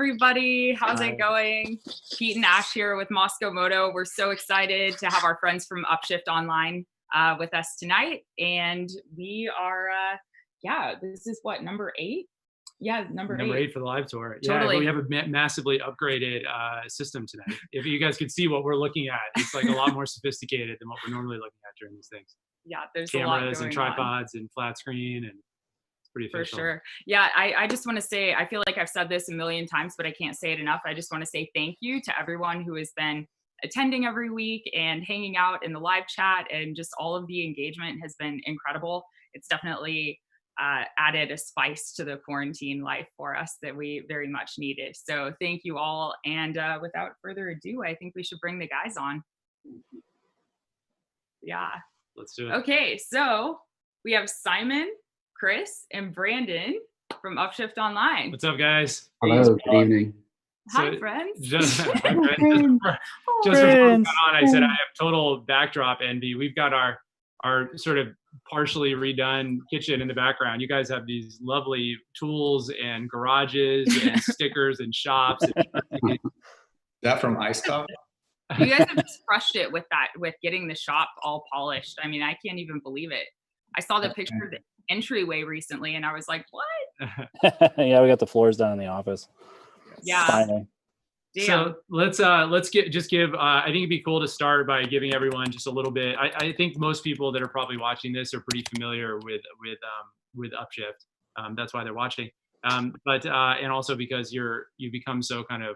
everybody. How's it going? Pete and Ash here with Mosko Moto. We're so excited to have our friends from Upshift Online with us tonight. And we are, this is what, number 8? Yeah, number 8 for the live tour. Totally. Yeah, we have a massively upgraded system tonight. If you guys could see what we're looking at, it's like a lot more sophisticated than what we're normally looking at during these things. Yeah, there's cameras and tripods and flat screen, and it's pretty official. For sure. Yeah, I just want to say, I feel like I've said this a million times, but I can't say it enough. I just want to say thank you to everyone who has been attending every week and hanging out in the live chat, and just all of the engagement has been incredible. It's definitely added a spice to the quarantine life for us that we very much needed. So thank you all. And without further ado, I think we should bring the guys on. Yeah. Let's do it. Okay, so we have Simon, Chris, and Brandon from Upshift Online. What's up, guys? Hello, good evening. Hi, friends. Just before we got on, I said I have total backdrop envy. We've got our sort of partially redone kitchen in the background. You guys have these lovely tools and garages and stickers and shops. That from Ice Coffee? You guys have just crushed it with getting the shop all polished. I mean, I can't even believe it. I saw the picture of the entryway recently and I was like, what? Yeah, we got the floors done in the office. Yeah. Finally. Damn. So let's give I think it'd be cool to start by giving everyone just a little bit. I think most people that are probably watching this are pretty familiar with Upshift. That's why they're watching. But and also because you become so kind of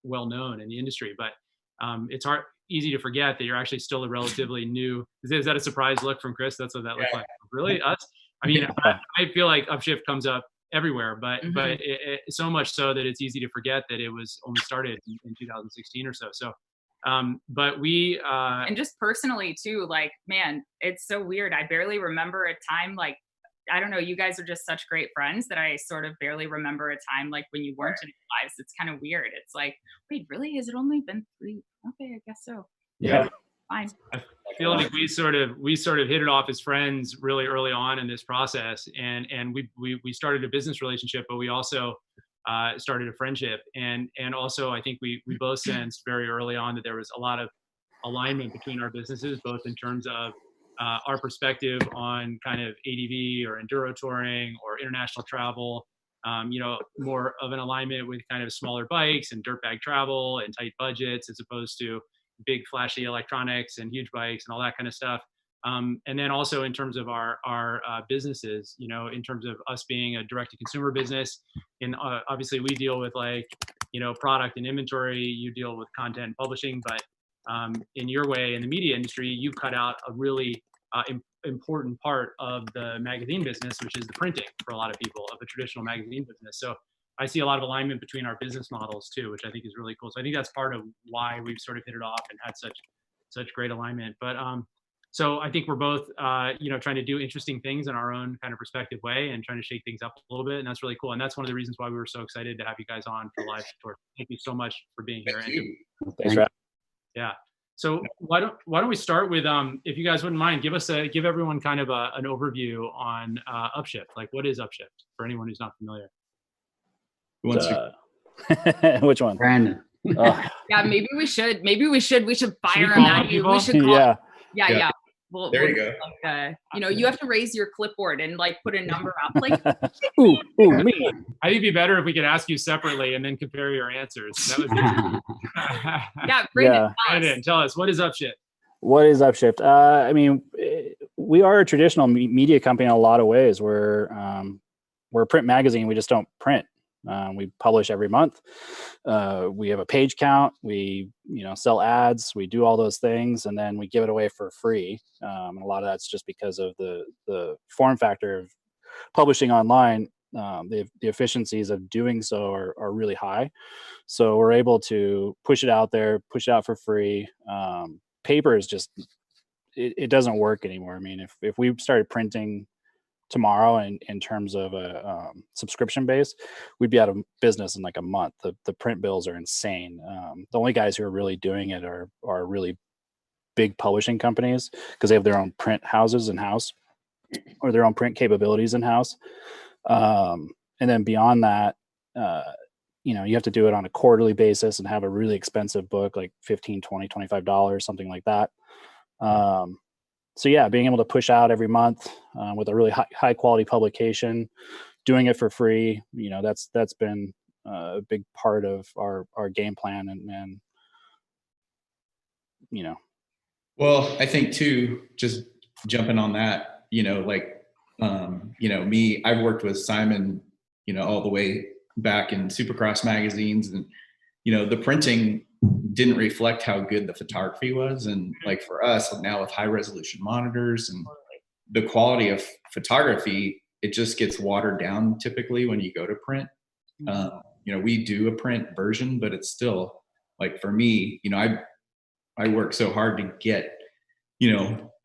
well known in the industry. But it's easy to forget that you're actually still a relatively new. Is that a surprise look from Chris? That's what that looks like. Really, us? I mean, I feel like Upshift comes up everywhere, but it so much so that it's easy to forget that it was only started in 2016 or so. So, but we and just personally too, like, man, it's so weird. I barely remember a time like, I don't know, you guys are just such great friends that I sort of barely remember a time like when you weren't in your lives. It's kind of weird. It's like, wait, really? Has it only been 3? Okay, I guess so. Yeah. Fine. I feel like we sort of hit it off as friends really early on in this process, and we started a business relationship, but we also started a friendship, and also I think we both sensed very early on that there was a lot of alignment between our businesses, both in terms of our perspective on kind of ADV or enduro touring or international travel, more of an alignment with kind of smaller bikes and dirt bag travel and tight budgets as opposed to big flashy electronics and huge bikes and all that kind of stuff. And then also in terms of our businesses, in terms of us being a direct to consumer business, and obviously we deal with product and inventory, you deal with content and publishing, but in your way in the media industry, you cut out a really important part of the magazine business, which is the printing for a lot of people of a traditional magazine business. So I see a lot of alignment between our business models too, which I think is really cool. So I think that's part of why we've sort of hit it off and had such great alignment. But so I think we're both trying to do interesting things in our own kind of respective way and trying to shake things up a little bit, and that's really cool. And that's one of the reasons why we were so excited to have you guys on for the live tour. Thank you so much for being here. Thanks, Rob. Yeah. So why don't we start with if you guys wouldn't mind, give everyone kind of an overview on Upshift. Like, what is Upshift for anyone who's not familiar? Which one? Brandon. Oh. Yeah, maybe we should fire them at you. We should call. Yeah. There you go. Like, you have to raise your clipboard and like put a number up. Like, ooh, me. I think it'd be better if we could ask you separately and then compare your answers. That would be Brandon, tell us, what is Upshift? What is Upshift? I mean, we are a traditional media company in a lot of ways. We're a print magazine. We just don't print. We publish every month. We have a page count. We, sell ads. We do all those things, and then we give it away for free. And a lot of that's just because of the form factor of publishing online. The efficiencies of doing so are really high. So we're able to push it out there, push it out for free. Paper is just, it doesn't work anymore. I mean, if we started printing tomorrow in terms of a subscription base, we'd be out of business in like a month. The print bills are insane. The only guys who are really doing it are really big publishing companies because they have their own print houses in-house or their own print capabilities in-house. And then beyond that, you have to do it on a quarterly basis and have a really expensive book, like $15, $20, $25, something like that. So yeah, being able to push out every month with a really high quality publication, doing it for free, that's been a big part of our game plan. And Well, I think too, just jumping on that, me, I've worked with Simon, all the way back in Supercross magazines, and, the printing didn't reflect how good the photography was. And like for us now with high resolution monitors and the quality of photography, it just gets watered down typically when you go to print. We do a print version, but it's still like, for me, I work so hard to get,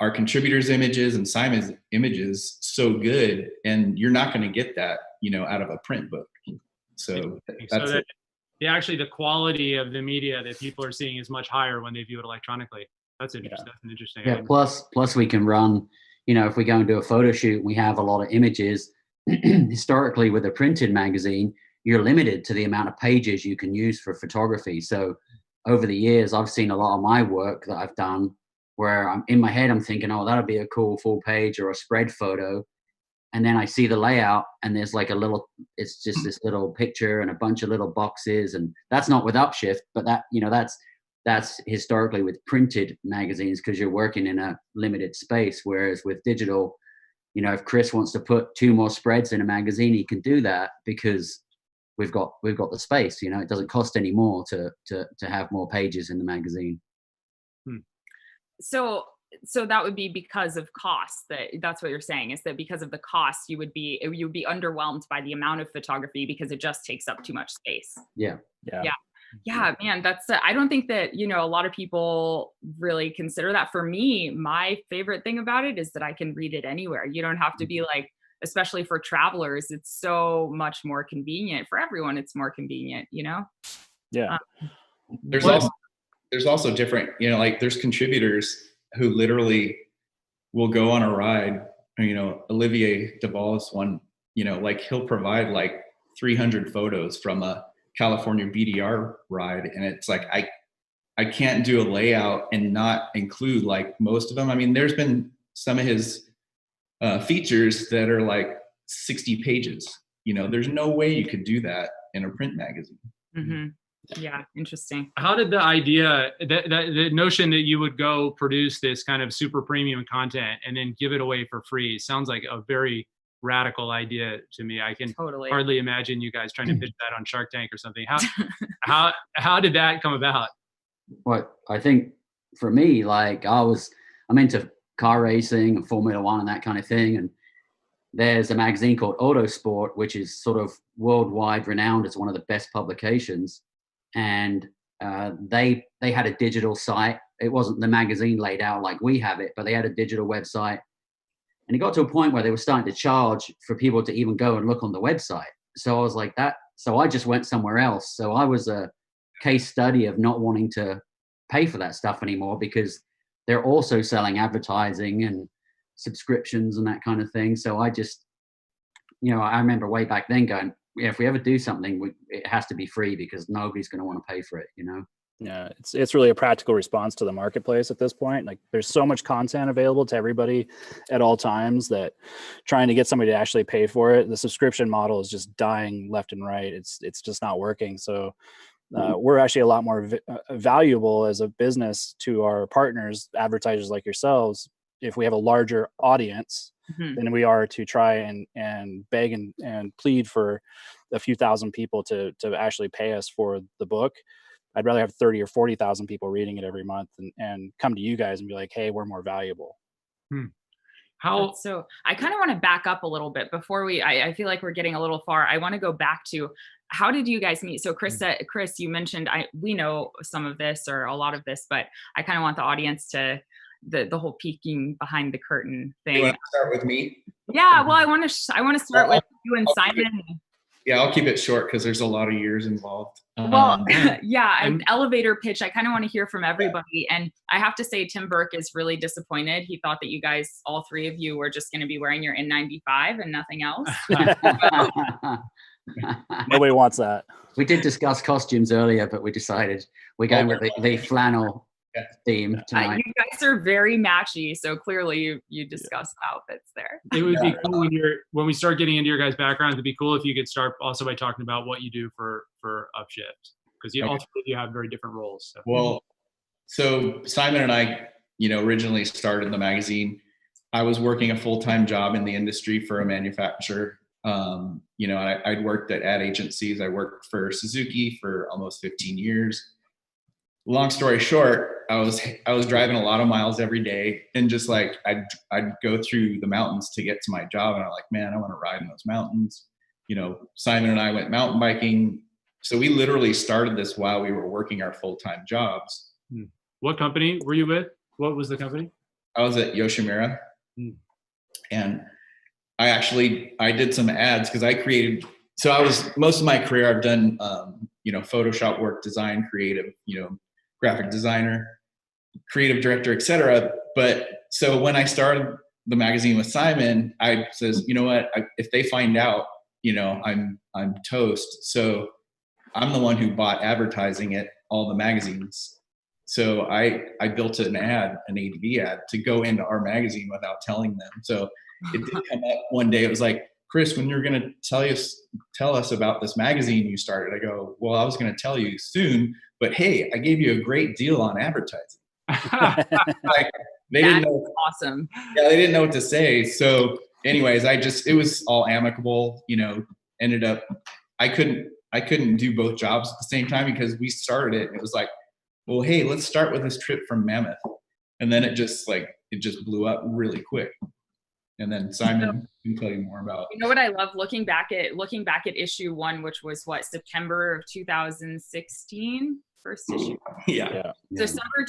our contributors' images and Simon's images so good, and you're not going to get that, out of a print book. So that's it. Actually, the quality of the media that people are seeing is much higher when they view it electronically. That's interesting. That's an interesting. Yeah. Plus we can run, if we go and do a photo shoot, we have a lot of images. Historically, with a printed magazine, you're limited to the amount of pages you can use for photography. So over the years, I've seen a lot of my work that I've done where I'm in my head, I'm thinking, oh, that'll be a cool full page or a spread photo. And then I see the layout and there's like it's just this little picture and a bunch of little boxes. And that's not with Upshift, but that's historically with printed magazines, because you're working in a limited space. Whereas with digital, if Chris wants to put 2 more spreads in a magazine, he can do that because we've got the space. It doesn't cost any more to have more pages in the magazine. So that would be because of cost. That's what you're saying, is that because of the cost, you would be underwhelmed by the amount of photography because it just takes up too much space. Yeah, man, I don't think that, a lot of people really consider that. For me, my favorite thing about it is that I can read it anywhere. You don't have to be like, especially for travelers, it's so much more convenient for everyone. It's more convenient, Yeah. There's also different, like there's contributors who literally will go on a ride. Olivier Duvall is one, like he'll provide like 300 photos from a California BDR ride. And it's like, I can't do a layout and not include like most of them. I mean, there's been some of his features that are like 60 pages. There's no way you could do that in a print magazine. Mm-hmm. Yeah, interesting. How did the idea, the notion that you would go produce this kind of super premium content and then give it away for free sounds like a very radical idea to me. I can hardly imagine you guys trying to pitch that on Shark Tank or something. How did that come about? Well, I think for me, like I'm into car racing and Formula One and that kind of thing. And there's a magazine called Autosport, which is sort of worldwide renowned as one of the best publications. And they had a digital site. It wasn't the magazine laid out like we have it, but they had a digital website. And it got to a point where they were starting to charge for people to even go and look on the website. So I was like that. So I just went somewhere else. So I was a case study of not wanting to pay for that stuff anymore, because they're also selling advertising and subscriptions and that kind of thing. So I just, I remember way back then going, if we ever do something, it has to be free, because nobody's going to want to pay for it, Yeah, it's really a practical response to the marketplace at this point. Like there's so much content available to everybody at all times that trying to get somebody to actually pay for it, the subscription model is just dying left and right. It's just not working. So we're actually a lot more valuable as a business to our partners, advertisers like yourselves, if we have a larger audience than we are to try and beg and plead for a few thousand people to actually pay us for the book. I'd rather have 30 or 40,000 people reading it every month and come to you guys and be like, hey, we're more valuable. So I kind of want to back up a little bit before I feel like we're getting a little far. I want to go back to, how did you guys meet? So Chris, you mentioned, we know some of this or a lot of this, but I kind of want the audience to, the whole peeking behind the curtain thing. You want to start with me? Yeah, well, I want to start with you and Simon. I'll keep it short because there's a lot of years involved. Well, an elevator pitch. I kind of want to hear from everybody. And I have to say, Tim Burke is really disappointed. He thought that you guys, all three of you, were just going to be wearing your N95 and nothing else. Nobody wants that. We did discuss costumes earlier, but we decided we're going with the flannel theme tonight. You guys are very matchy, so clearly you discussed outfits there. It would be cool when we start getting into your guys' backgrounds. It'd be cool if you could start also by talking about what you do for Upshift, because ultimately you have very different roles. So. Well, so Simon and I, originally started the magazine. I was working a full-time job in the industry for a manufacturer. I'd worked at ad agencies. I worked for Suzuki for almost 15 years. Long story short, I was driving a lot of miles every day, and just like I'd go through the mountains to get to my job, and I'm like, man, I want to ride in those mountains. Simon and I went mountain biking. So we literally started this while we were working our full-time jobs. What company were you with? What was the company? I was at Yoshimura. And I did some ads because most of my career I've done, Photoshop work, design, creative, graphic designer, creative director, etc. But so when I started the magazine with Simon, I says, you know what, if they find out, I'm toast. So I'm the one who bought advertising at all the magazines. So I built an ADV ad to go into our magazine without telling them. So it did come up one day. It was like, Chris, when you're going to tell us about this magazine you started, I go, well, I was going to tell you soon, but hey, I gave you a great deal on advertising. They didn't know. Awesome. Yeah, they didn't know what to say. So anyways, it was all amicable, ended up, I couldn't do both jobs at the same time because we started it and it was like, well, hey, let's start with this trip from Mammoth. And then it just blew up really quick. And then Simon can tell you more about. You know what I love looking back at issue 1, which was September of 2016, first issue. Yeah. September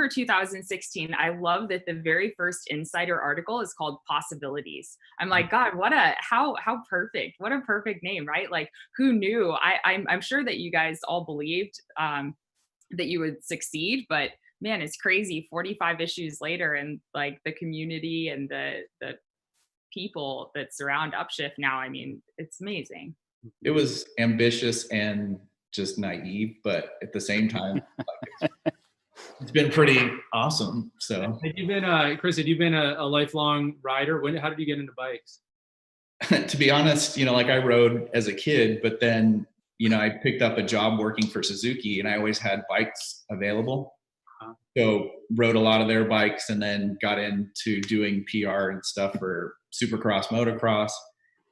2016. I love that the very first Insider article is called Possibilities. I'm like, God, how perfect. What a perfect name, right? Like, who knew? I'm sure that you guys all believed that you would succeed, but man, it's crazy. 45 issues later, and like the community and the people that surround Upshift now, I mean, it's amazing. It was ambitious and just naive, but at the same time, it's been pretty awesome. So, Chris, had you been a lifelong rider? How did you get into bikes? To be honest, I rode as a kid, but then, I picked up a job working for Suzuki, and I always had bikes available. So rode a lot of their bikes, and then got into doing PR and stuff for Supercross, motocross.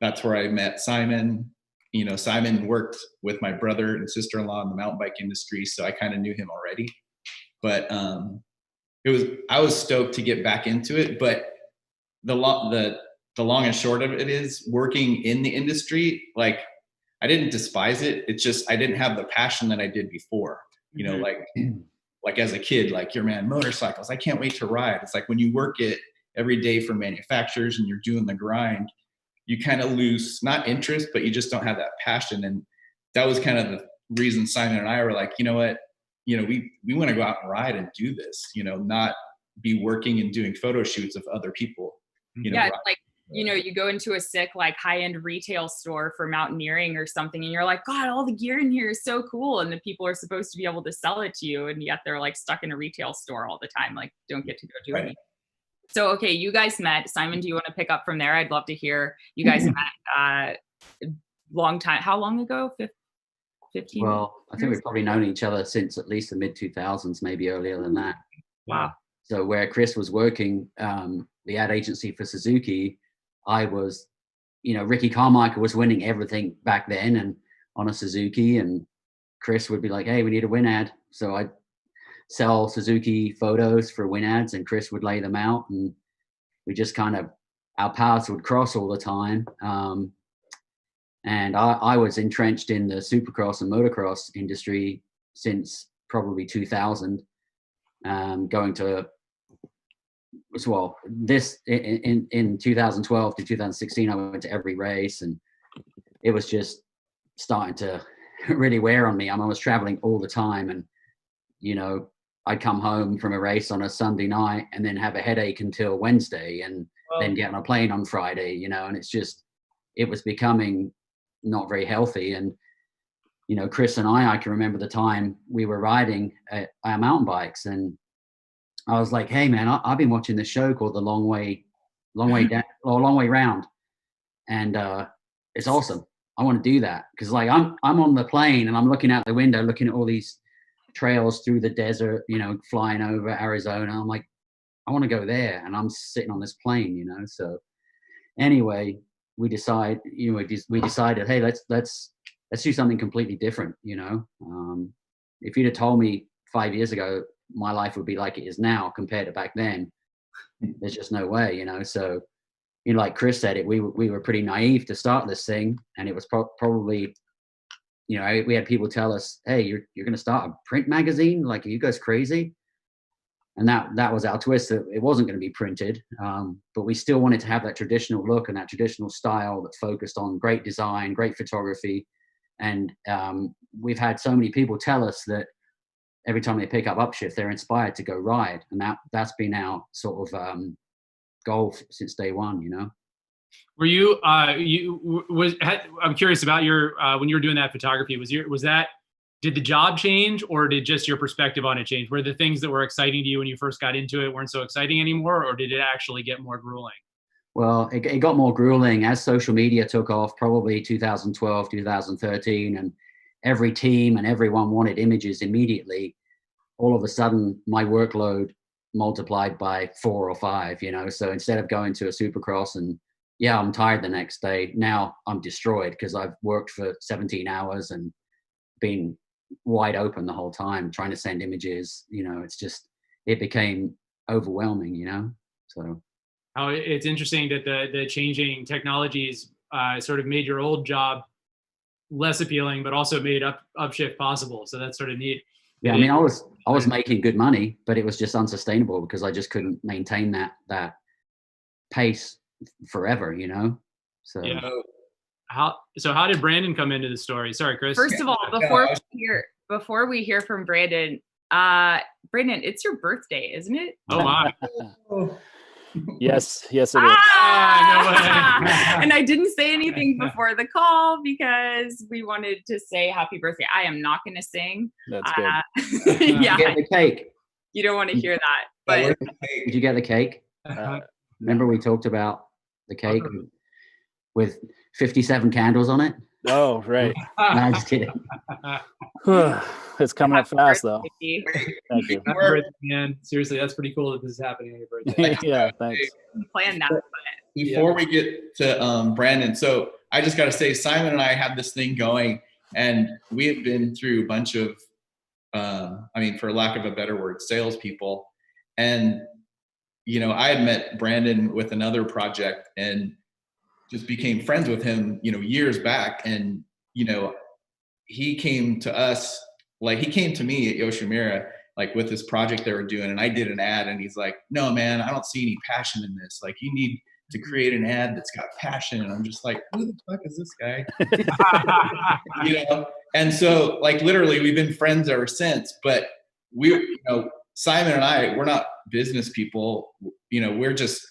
That's where I met Simon. Simon worked with my brother and sister-in-law in the mountain bike industry, so I kind of knew him already. But I was stoked to get back into it. But the long and short of it is, working in the industry, like, I didn't despise it. It's just I didn't have the passion that I did before. Like as a kid, like, your man, motorcycles, I can't wait to ride. It's like when you work it every day for manufacturers and you're doing the grind, you kind of lose, not interest, but you just don't have that passion. And that was kind of the reason Simon and I were like, you know what, we want to go out and ride and do this, not be working and doing photo shoots of other people. You go into a sick, like, high-end retail store for mountaineering or something, and you're like, God, all the gear in here is so cool. And the people are supposed to be able to sell it to you, and yet they're like stuck in a retail store all the time, like, don't get to go do anything. So, okay, you guys met. Simon, do you want to pick up from there? I'd love to hear. You guys met long time. How long ago? 15? Well, I think we've probably known each other since at least the mid-2000s, maybe earlier than that. Wow. So where Chris was working, the ad agency for Suzuki, I was, Ricky Carmichael was winning everything back then and on a Suzuki, and Chris would be like, hey, we need a win ad. So I'd sell Suzuki photos for win ads, and Chris would lay them out, and we just our paths would cross all the time. And I was entrenched in the supercross and motocross industry since probably 2000, going to, well, this in 2012 to 2016, I went to every race, and it was just starting to really wear on me. I was traveling all the time, and I'd come home from a race on a Sunday night and then have a headache until Wednesday, and then get on a plane on Friday, and it was becoming not very healthy. And, you know, Chris and I can remember the time we were riding our mountain bikes, and I was like, hey man, I've been watching this show called The Long Way Down, or Long Way Round. And it's awesome. I want to do that. Cause like I'm on the plane and I'm looking out the window, looking at all these trails through the desert, you know, flying over Arizona. I'm like, I want to go there. And I'm sitting on this plane, you know? So anyway, we decided, hey, let's do something completely different. You know, if you'd have told me 5 years ago, my life would be like it is now compared to back then, there's just no way, you know? So, you know, like Chris said, we were pretty naive to start this thing, and it was probably, you know, we had people tell us, hey, you're going to start a print magazine? Like, are you guys crazy? And that was our twist, that it wasn't going to be printed, but we still wanted to have that traditional look and that traditional style that focused on great design, great photography. And we've had so many people tell us that every time they pick up Upshift, they're inspired to go ride. And that's been our sort of goal since day one, you know. Were you I'm curious about your when you were doing that photography, did the job change, or did just your perspective on it change? Were the things that were exciting to you when you first got into it weren't so exciting anymore, or did it actually get more grueling? Well, it got more grueling as social media took off, probably 2012, 2013, and every team and everyone wanted images immediately. All of a sudden, my workload multiplied by 4 or 5, you know. So instead of going to a Supercross and, yeah, I'm tired the next day, now I'm destroyed because I've worked for 17 hours and been wide open the whole time trying to send images. You know, it became overwhelming, you know. So it's interesting that the changing technologies sort of made your old job less appealing, but also made Upshift possible. So that's sort of neat. Yeah, I mean, I was making good money, but it was just unsustainable because I just couldn't maintain that pace forever, you know. So yeah. How did Brandon come into the story? Sorry, Chris. First of all, before we hear from Brandon, Brandon, it's your birthday, isn't it? Oh my. Yes, it is. No way. And I didn't say anything before the call because we wanted to say happy birthday. I am not going to sing. That's good. You Yeah, get the cake. you don't want to hear that. But Did you get the cake? Remember we talked about the cake with 57 candles on it? Oh, right. No, I'm just kidding. It's coming up fast, though. Thank you. Happy birthday, man. Seriously, that's pretty cool that this is happening on your birthday. Yeah, thanks. Plan that. Before we get to Brandon, so I just got to say, Simon and I have this thing going, and we have been through a bunch of, for lack of a better word, salespeople. And, you know, I had met Brandon with another project and just became friends with him, you know, years back. And, you know, he came to us, like he came to me at Yoshimura, like with this project they were doing, and I did an ad, and he's like, no, man, I don't see any passion in this. Like, you need to create an ad that's got passion. And I'm just like, who the fuck is this guy? You know? And so, like, literally we've been friends ever since, but Simon and I, we're not business people, you know, we're just,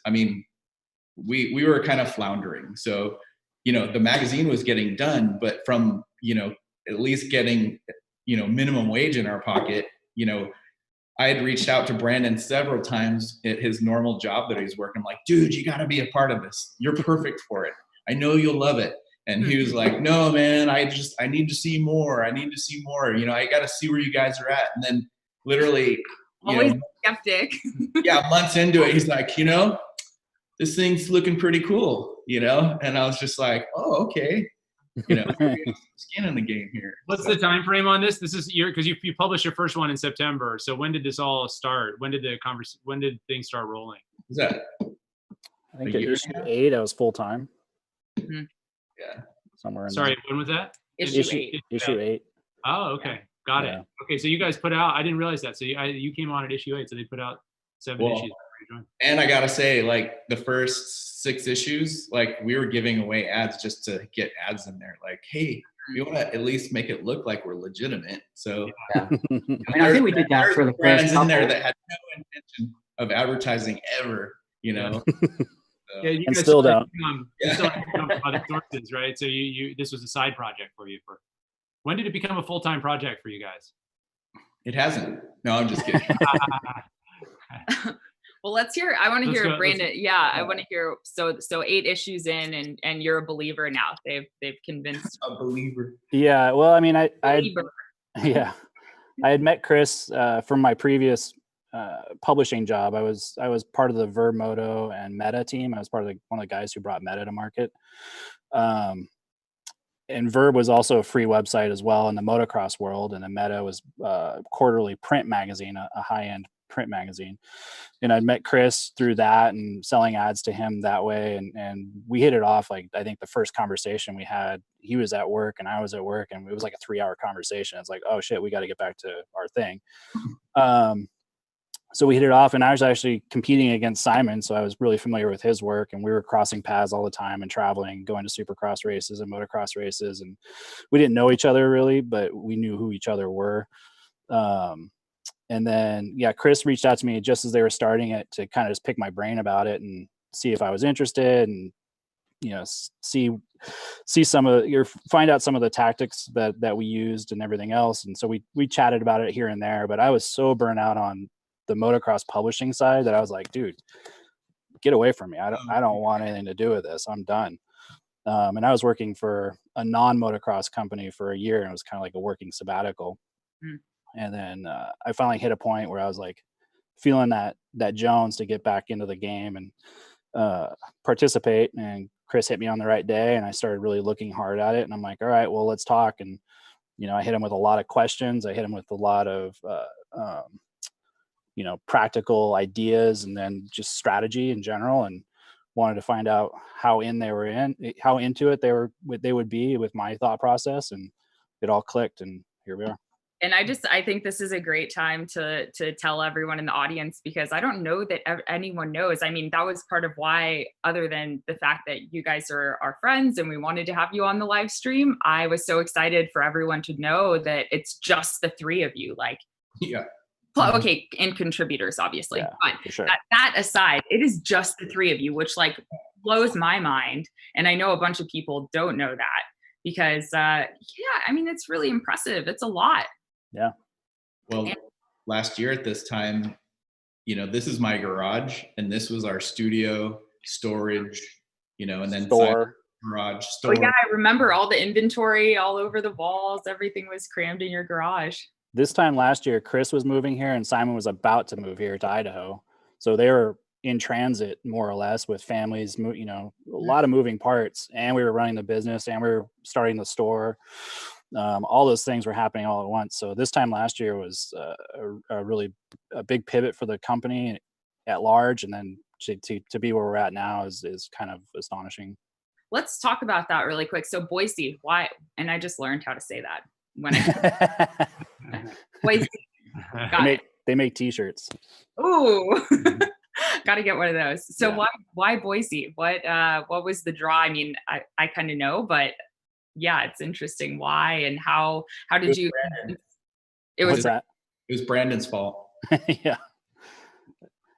we were kind of floundering. So, you know, the magazine was getting done, but from, you know, at least getting, you know, minimum wage in our pocket, you know, I had reached out to Brandon several times at his normal job that he's working. I'm like, dude, you got to be a part of this. You're perfect for it. I know you'll love it. And he was like, no, man, I need to see more. I need to see more. You know, I got to see where you guys are at. And then literally, always skeptic. Yeah, months into it, he's like, you know, this thing's looking pretty cool, you know? And I was just like, oh, okay. You know, skin in the game here. What's the time frame on this? This is because you published your first one in September. So when did this all start? When did things start rolling? Was that? I think at issue 8, I was full time. Mm-hmm. Yeah. Somewhere in Sorry, when was that? Issue 8. Issue 8. Oh, okay. Got it. Okay, so you guys put out, I didn't realize that. So you came on at issue 8, so they put out 7 issues. And I got to say, like, the first 6 issues, like, we were giving away ads just to get ads in there. Like, hey, we want to at least make it look like we're legitimate. So, yeah. I think we did that for the first couple in there that had no intention of advertising ever, you know. Yeah, you And guys still started don't. you still had income from other sources, right? So you this was a side project for you. When did it become a full-time project for you guys? It hasn't. No, I'm just kidding. Well, let's hear. I want to hear Brandon. I want to Yeah. hear. So 8 issues in, and you're a believer now. They've convinced. A believer. Yeah. Well, I mean, I Believer. yeah, I had met Chris from my previous publishing job. I was part of the Verb Moto and Meta team. I was part of one of the guys who brought Meta to market. And Verb was also a free website as well in the motocross world, and the Meta was a quarterly print magazine, a high-end print magazine. And I'd met Chris through that and selling ads to him that way, and we hit it off. Like, I think the first conversation we had, he was at work and I was at work, and it was like a 3-hour conversation. It's like, oh shit, we got to get back to our thing. So we hit it off, and I was actually competing against Simon, so I was really familiar with his work, and we were crossing paths all the time and traveling, going to supercross races and motocross races, and we didn't know each other really, but we knew who each other were. And then, Chris reached out to me just as they were starting it to kind of just pick my brain about it and see if I was interested, and see some of find out some of the tactics that we used and everything else. And so we chatted about it here and there, but I was so burnt out on the motocross publishing side that I was like, dude, get away from me. I don't want anything to do with this. I'm done. And I was working for a non-motocross company for a year, and it was kind of like a working sabbatical. And then I finally hit a point where I was like feeling that Jones to get back into the game and participate. And Chris hit me on the right day, and I started really looking hard at it. And I'm like, all right, well, let's talk. And I hit him with a lot of questions. I hit him with a lot of practical ideas, and then just strategy in general, and wanted to find out how into it they would be with my thought process, and it all clicked, and here we are. And I think this is a great time to tell everyone in the audience, because I don't know that anyone knows. I mean, that was part of why, other than the fact that you guys are our friends and we wanted to have you on the live stream, I was so excited for everyone to know that it's just the 3 of you. Like, Yeah. Okay, and contributors, obviously. Yeah, but for sure. that aside, it is just the 3 of you, which like blows my mind. And I know a bunch of people don't know that, because I mean, it's really impressive. It's a lot. Yeah. Well, last year at this time, this is my garage, and this was our studio, storage, and then store. Garage, store. Oh yeah, I remember all the inventory all over the walls. Everything was crammed in your garage. This time last year, Chris was moving here, and Simon was about to move here to Idaho. So they were in transit, more or less, with families, a lot of moving parts. And we were running the business, and we were starting the store. All those things were happening all at once. So this time last year was a really big pivot for the company at large. And then to be where we're at now is kind of astonishing. Let's talk about that really quick. So Boise, why? And I just learned how to say that when Boise. They make t-shirts. Ooh, got to get one of those. So why Boise? What was the draw? I mean, I kind of know, but yeah, it's interesting. Why and how did you? It was Brandon's fault. Yeah.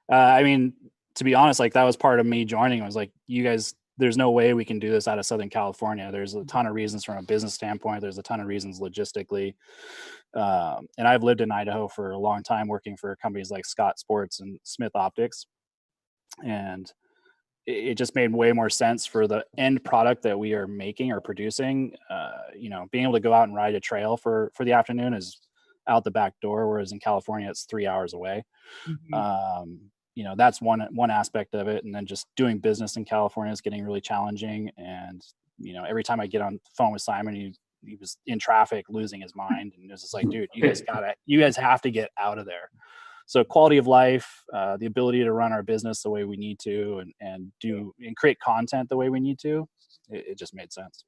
I mean, to be honest, like that was part of me joining. I was like, you guys, there's no way we can do this out of Southern California. There's a ton of reasons from a business standpoint. There's a ton of reasons logistically. And I've lived in Idaho for a long time, working for companies like Scott Sports and Smith Optics. And it just made way more sense for the end product that we are making or producing. Being able to go out and ride a trail for the afternoon is out the back door, whereas in California it's 3 hours away. Mm-hmm. That's one aspect of it. And then just doing business in California is getting really challenging. And every time I get on the phone with Simon, he was in traffic losing his mind, and it was just like, dude, you guys have to get out of there. So quality of life, the ability to run our business the way we need to, and create content the way we need to, it just made sense.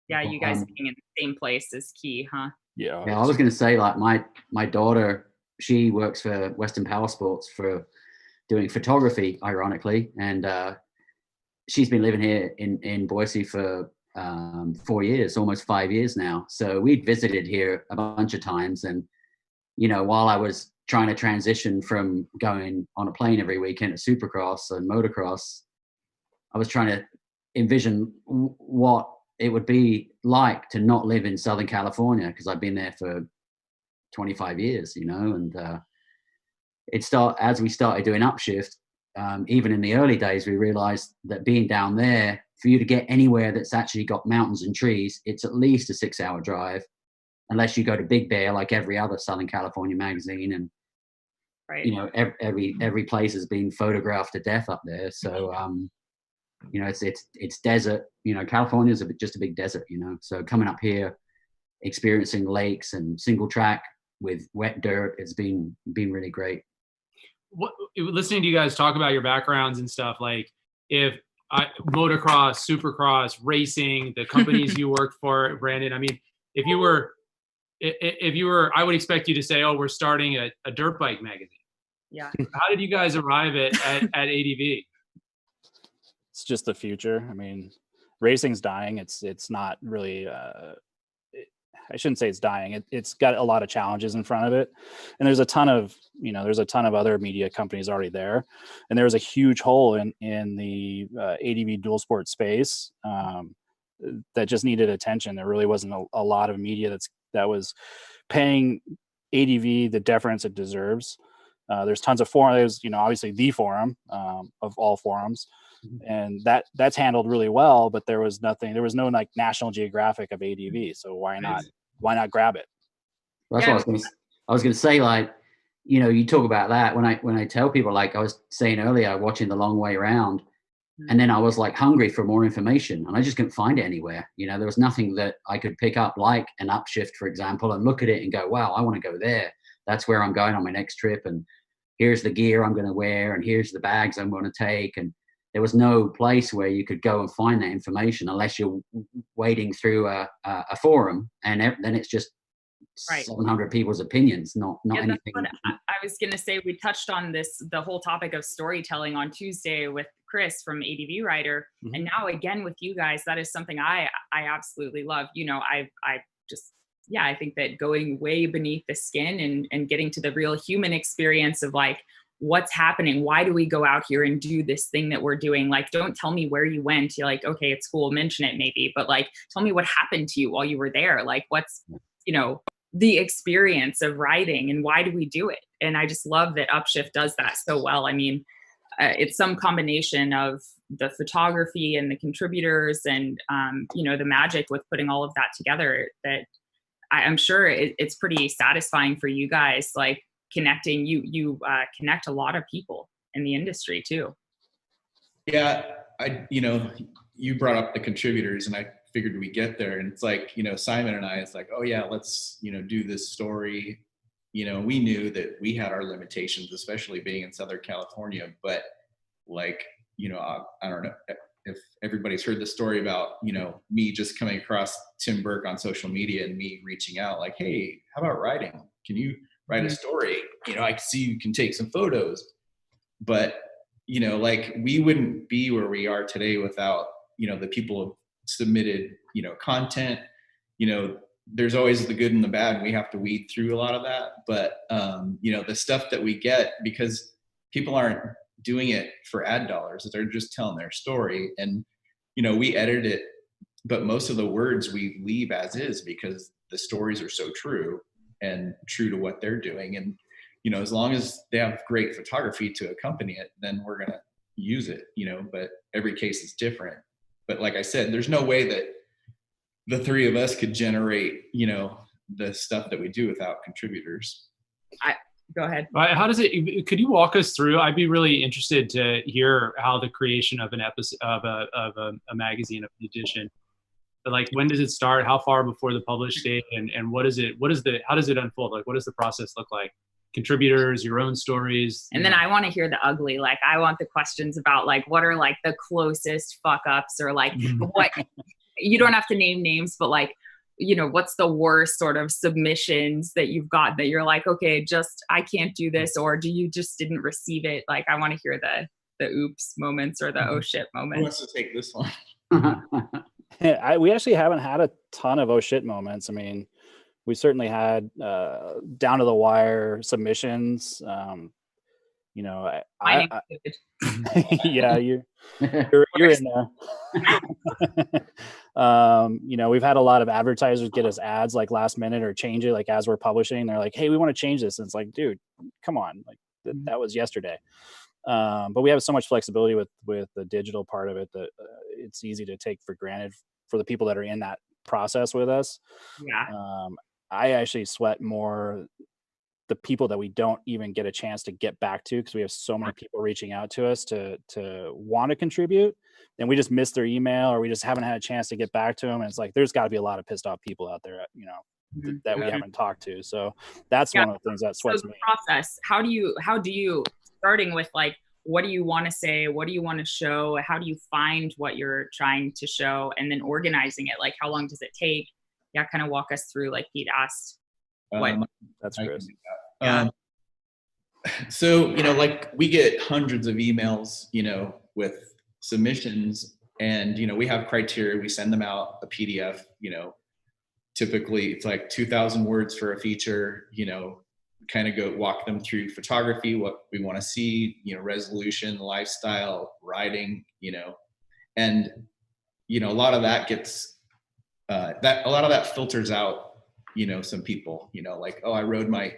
Yeah, you guys being in the same place is key, huh? Yeah. I was going to say, like my daughter, she works for Western Power Sports for doing photography, ironically, and she's been living here in Boise for 4 years, almost 5 years now. So we'd visited here a bunch of times, and while I was trying to transition from going on a plane every weekend to Supercross and motocross, I was trying to envision what it would be like to not live in Southern California, because I've been there for 25 years, and as we started doing Upshift, even in the early days, we realized that being down there, for you to get anywhere that's actually got mountains and trees, it's at least a 6-hour drive, unless you go to Big Bear, like every other Southern California magazine. And, right. Every place has been photographed to death up there. So, it's desert, California is just a big desert, so coming up here, experiencing lakes and single track with wet dirt, it's been really great. Listening to you guys talk about your backgrounds and stuff, like motocross, supercross, racing, the companies you worked for, Brandon, I mean, if you were, I would expect you to say, oh, we're starting a dirt bike magazine. Yeah. How did you guys arrive at ADV? It's just the future. I mean, racing's dying. It's not really, I shouldn't say it's dying. It's got a lot of challenges in front of it. And there's a ton of other media companies already there. And there's a huge hole in the ADV dual sport space that just needed attention. There really wasn't a lot of media that was paying ADV the deference it deserves. There's tons of forums. There's, obviously the forum of all forums. And that's handled really well, but there was no like National Geographic of ADV. So why not grab it? That's what I was going to say, like, you talk about that when I tell people, like I was saying earlier, watching The Long Way Round, and then I was like hungry for more information and I just couldn't find it anywhere. There was nothing that I could pick up, like an Upshift, for example, and look at it and go, wow, I want to go there. That's where I'm going on my next trip. And here's the gear I'm going to wear. And here's the bags I'm going to take. And there was no place where you could go and find that information unless you're wading through a forum, and then it's just 700 people's opinions, not anything. That's what I was going to say. We touched on the whole topic of storytelling on Tuesday with Chris from ADV Writer, and now again with you guys. That is something I absolutely love. I think that going way beneath the skin and getting to the real human experience of like, what's happening? Why do we go out here and do this thing that we're doing? Like, don't tell me where you went. You're like, okay, it's cool, mention it maybe, but like, tell me what happened to you while you were there. Like, what's, the experience of writing and why do we do it? And I just love that Upshift does that so well. I mean, it's some combination of the photography and the contributors and, the magic with putting all of that together that I'm sure it's pretty satisfying for you guys, like connecting, you connect a lot of people in the industry too. Yeah. You brought up the contributors and I figured we get there, and it's like, Simon and I, it's like, oh yeah, let's, do this story. We knew that we had our limitations, especially being in Southern California, but like, I don't know if everybody's heard the story about, me just coming across Tim Burke on social media and me reaching out like, hey, how about writing? Can you write a story? I can see you can take some photos, but, like we wouldn't be where we are today without, the people who submitted, content. There's always the good and the bad, and we have to weed through a lot of that. But, the stuff that we get, because people aren't doing it for ad dollars, they're just telling their story. And, we edit it, but most of the words we leave as is because the stories are so true and true to what they're doing. And, as long as they have great photography to accompany it, then we're going to use it, but every case is different. But like I said, there's no way that the three of us could generate, the stuff that we do without contributors. Go ahead. How does it? Could you walk us through? I'd be really interested to hear how the creation of an episode of a magazine, of an edition, like when does it start? How far before the publish date? And how does it unfold? Like, what does the process look like? Contributors, your own stories. And then I want to hear the ugly. Like, I want the questions about like, what are like the closest fuck ups, or like what, you don't have to name names, but like, what's the worst sort of submissions that you've got that you're like, okay, I can't do this, or do you just didn't receive it? Like, I want to hear the oops moments or the oh shit moments. Who wants to take this one? We actually haven't had a ton of oh shit moments. I mean, we certainly had down to the wire submissions. you know, My name is David. yeah, you're in there. You know, we've had a lot of advertisers get us ads like last minute or change it like as we're publishing. They're like, hey, we want to change this. And it's like, dude, come on, like that was yesterday. But we have so much flexibility with the digital part of it that it's easy to take for granted for the people that are in that process with us. Yeah. I actually sweat more the people that we don't even get a chance to get back to, because we have so many people reaching out to us to want to contribute, and we just miss their email, or we just haven't had a chance to get back to them. And it's like, there's got to be a lot of pissed off people out there, you know, that we haven't talked to. So that's one of the things that sweats so the me. process, how do you starting with like, what do you want to say? What do you want to show? How do you find what you're trying to show? And then organizing it, like how long does it take? Yeah, kind of walk us through, like Pete asked. That's Chris. So, you know, like we get hundreds of emails, you know, with submissions, and, you know, we have criteria, we send them out a PDF, you know, typically it's like 2,000 words for a feature, you know, kind of go walk them through photography, what we want to see, you know, resolution, lifestyle, writing, you know, and, you know, a lot of that gets, a lot of that filters out, you know, some people, you know, like, oh, I rode my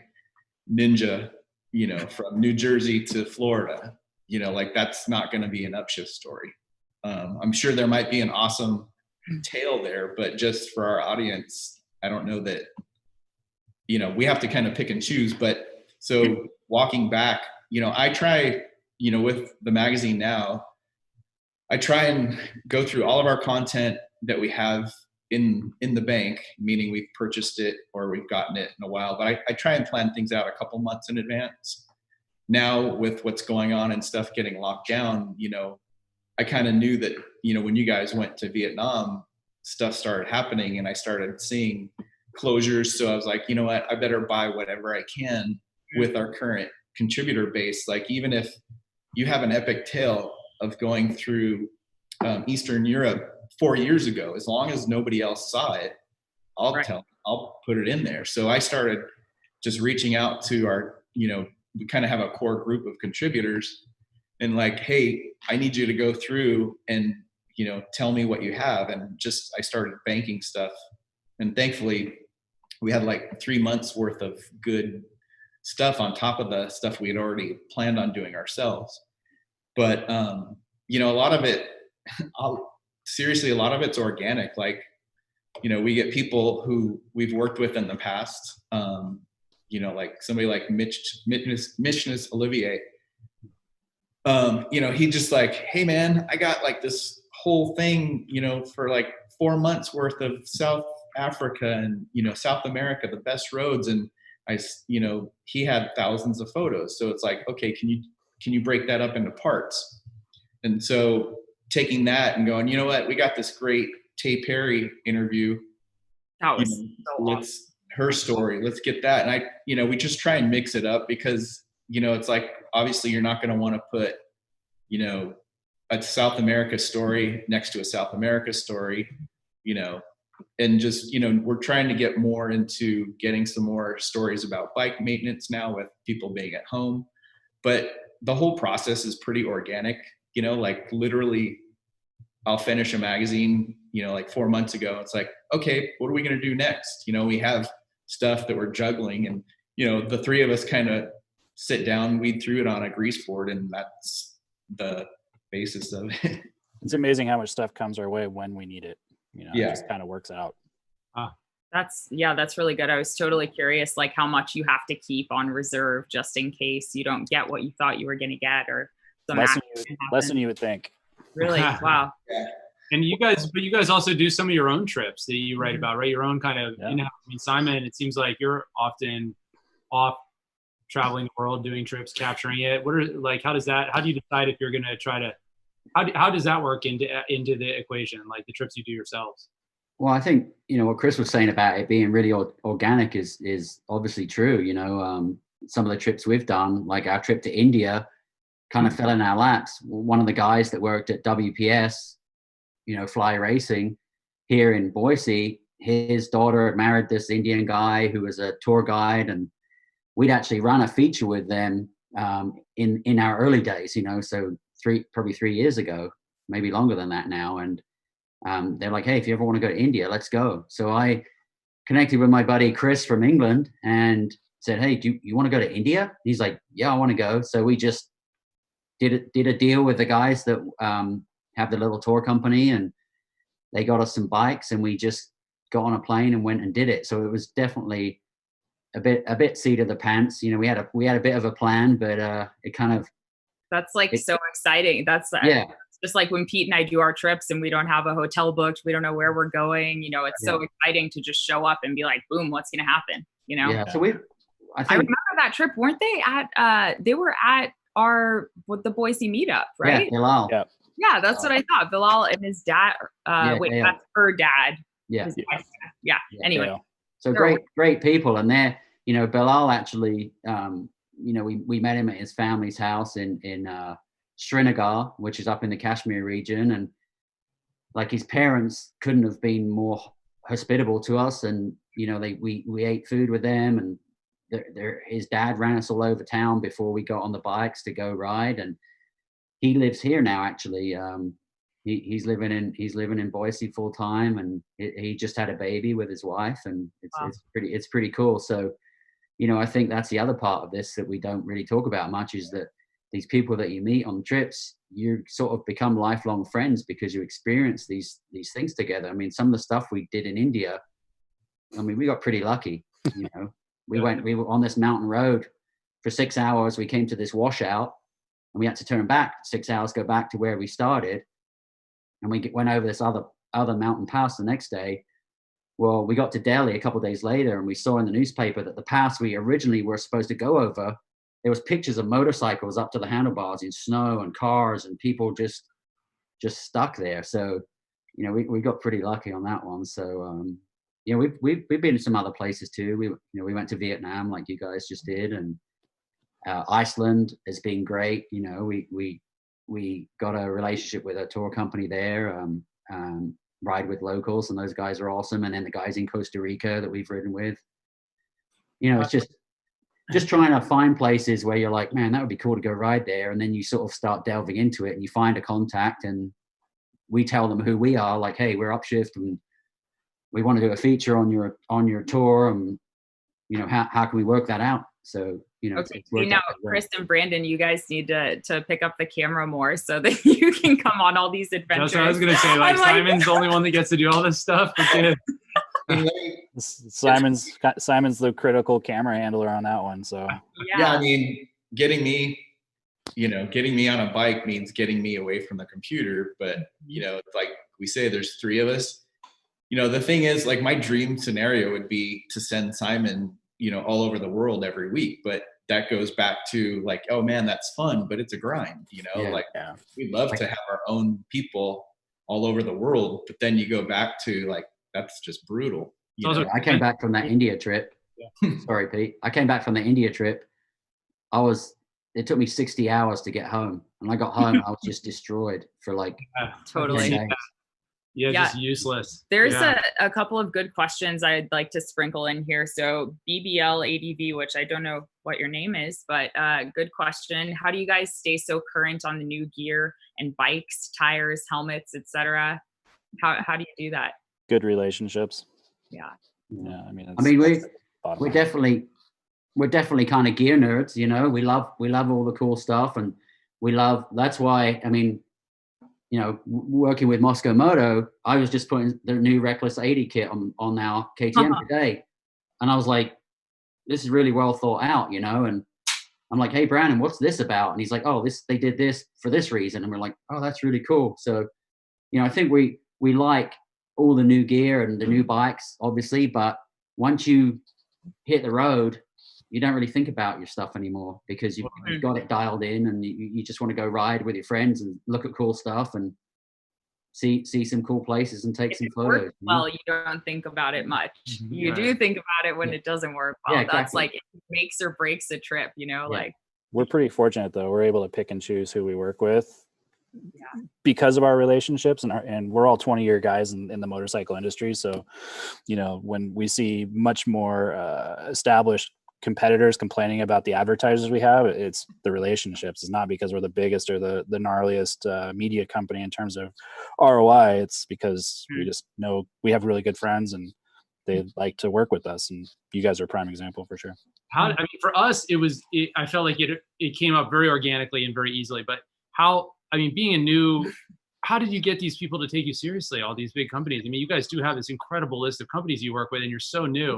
Ninja, you know, from New Jersey to Florida, you know, like that's not going to be an Upshift story. I'm sure there might be an awesome tale there, but just for our audience, I don't know that, you know, we have to kind of pick and choose. But so walking back, you know, I try, you know, with the magazine now, I try and go through all of our content that we have in the bank, meaning we've purchased it or we've gotten it in a while, but I try and plan things out a couple months in advance. Now with what's going on and stuff getting locked down, you know, I kind of knew that, you know, when you guys went to Vietnam, stuff started happening and I started seeing closures. So I was like, you know what, I better buy whatever I can with our current contributor base. Like, even if you have an epic tale of going through Eastern Europe 4 years ago, as long as nobody else saw it, I'll put it in there. So I started just reaching out to our, you know, we kind of have a core group of contributors and like, hey, I need you to go through and, you know, tell me what you have. And just, I started banking stuff. And thankfully we had like 3 months worth of good stuff on top of the stuff we had already planned on doing ourselves. But, you know, a lot of it, seriously, a lot of it's organic. Like, you know, we get people who we've worked with in the past, you know, like somebody like Mishness Olivier, you know, he just like, hey man, I got like this whole thing, you know, for like 4 months worth of South Africa and, you know, South America, the best roads. And you know, he had thousands of photos. So it's like, okay, can you break that up into parts? And so taking that and going, you know what, we got this great Tay Perry interview. That was her story. Let's get that. And you know, we just try and mix it up because, you know, it's like, obviously you're not going to want to put, you know, a South America story next to a South America story, you know, and just, you know, we're trying to get more into getting some more stories about bike maintenance now with people being at home. But the whole process is pretty organic, you know, like literally I'll finish a magazine, you know, like 4 months ago. It's like, okay, what are we going to do next? You know, we have stuff that we're juggling and, you know, the three of us kind of sit down, weed through it on a grease board, and that's the basis of it. It's amazing how much stuff comes our way when we need it. You know, yeah. It just kind of works out. That's really good. I was totally curious, like how much you have to keep on reserve just in case you don't get what you thought you were going to get, or some less than you would think. Really? Wow. Yeah. And you guys also do some of your own trips that you write about, right? Your own kind of, yeah. I mean, Simon, it seems like you're often off traveling the world, doing trips, capturing it. How do you decide if you're going to try to, how does that work into the equation, like the trips you do yourselves? Well, I think, you know, what Chris was saying about it being really organic is obviously true. You know, some of the trips we've done, like our trip to India, kind of fell in our laps. One of the guys that worked at WPS, you know, Fly Racing here in Boise, his daughter had married this Indian guy who was a tour guide, and we'd actually run a feature with them in our early days, so probably 3 years ago, maybe longer than that now. And they're like, hey, if you ever want to go to India, let's go. So I connected with my buddy Chris from England and said, hey, do you want to go to India? He's like, yeah, I want to go. So we just did a deal with the guys that have the little tour company, and they got us some bikes, and we just got on a plane and went and did it. So it was definitely a bit seat of the pants. We had a bit of a plan, but it kind of. That's so exciting. That's just like when Pete and I do our trips and we don't have a hotel booked, we don't know where we're going. It's so exciting to just show up and be like, boom, what's going to happen? Yeah. So I remember that trip. Weren't they they were at the Boise meetup, right? Yeah, Bilal. Yeah, that's what I thought. Bilal and his dad. That's her dad. Yeah. Yeah. Anyway. So great people. And they're, Bilal actually, we met him at his family's house in Srinagar, which is up in the Kashmir region. And like his parents couldn't have been more hospitable to us. And, we ate food with them, and his dad ran us all over town before we got on the bikes to go ride. And he lives here now, actually. He's living in Boise full time, and he just had a baby with his wife, and it's pretty cool. So, I think that's the other part of this that we don't really talk about much, is that these people that you meet on trips, you sort of become lifelong friends because you experience these things together. I mean, some of the stuff we did in India, we got pretty lucky. We were on this mountain road for 6 hours. We came to this washout, and we had to turn back 6 hours, go back to where we started. And we went over this other mountain pass the next day. Well, we got to Delhi a couple of days later, and we saw in the newspaper that the pass we originally were supposed to go over, there was pictures of motorcycles up to the handlebars in snow and cars, and people just stuck there. So, we got pretty lucky on that one. So, we've been to some other places too. We went to Vietnam, like you guys just did, and Iceland has been great. We got a relationship with a tour company there, Ride with Locals, and those guys are awesome. And then the guys in Costa Rica that we've ridden with, it's just trying to find places where you're like, man, that would be cool to go ride there. And then you sort of start delving into it, and you find a contact, and we tell them who we are, like, hey, we're Upshift, and we want to do a feature on your tour, and how can we work that out? So okay. Now, Chris and Brandon, you guys need to pick up the camera more so that you can come on all these adventures. That's what I was gonna say. Simon's the only one that gets to do all this stuff. Simon's the critical camera handler on that one. So yeah, I mean, getting me on a bike means getting me away from the computer. But it's like we say, there's 3 of us. The thing is, like, my dream scenario would be to send Simon all over the world every week, but that goes back to like, oh man, that's fun, but it's a grind, we'd love to have our own people all over the world, but then you go back to like, that's just brutal. I came back from that India trip. Sorry, Pete. I came back from the India trip. It took me 60 hours to get home. When I got home, I was just destroyed for like totally. Just useless. There's a couple of good questions I'd like to sprinkle in here. So BBL ADV, which I don't know what your name is, but good question. How do you guys stay so current on the new gear and bikes, tires, helmets, etc.? How do you do that? Good relationships. Yeah. I mean, we're definitely kind of gear nerds. We love all the cool stuff, and that's why, I mean, working with Mosko Moto, I was just putting their new Reckless 80 kit on our KTM today. And I was like, this is really well thought out, and I'm like, hey, Brandon, what's this about? And he's like, oh, they did this for this reason. And we're like, oh, that's really cool. So, I think we like all the new gear and the new bikes, obviously, but once you hit the road, you don't really think about your stuff anymore because you've got it dialed in, and you just want to go ride with your friends and look at cool stuff and see some cool places and take some photos. Well, you don't think about it much. You do think about it when it doesn't work well. Yeah, exactly. That's like, it makes or breaks a trip, like. We're pretty fortunate though. We're able to pick and choose who we work with because of our relationships, and we're all 20-year guys in the motorcycle industry. So, when we see much more established competitors complaining about the advertisers we have. It's the relationships. It's not because we're the biggest or the gnarliest media company in terms of ROI. It's because we just know we have really good friends and they like to work with us. And you guys are a prime example for sure. I mean, for us, I felt like it came up very organically and very easily. But being a new, how did you get these people to take you seriously? All these big companies. I mean, you guys do have this incredible list of companies you work with, and you're so new.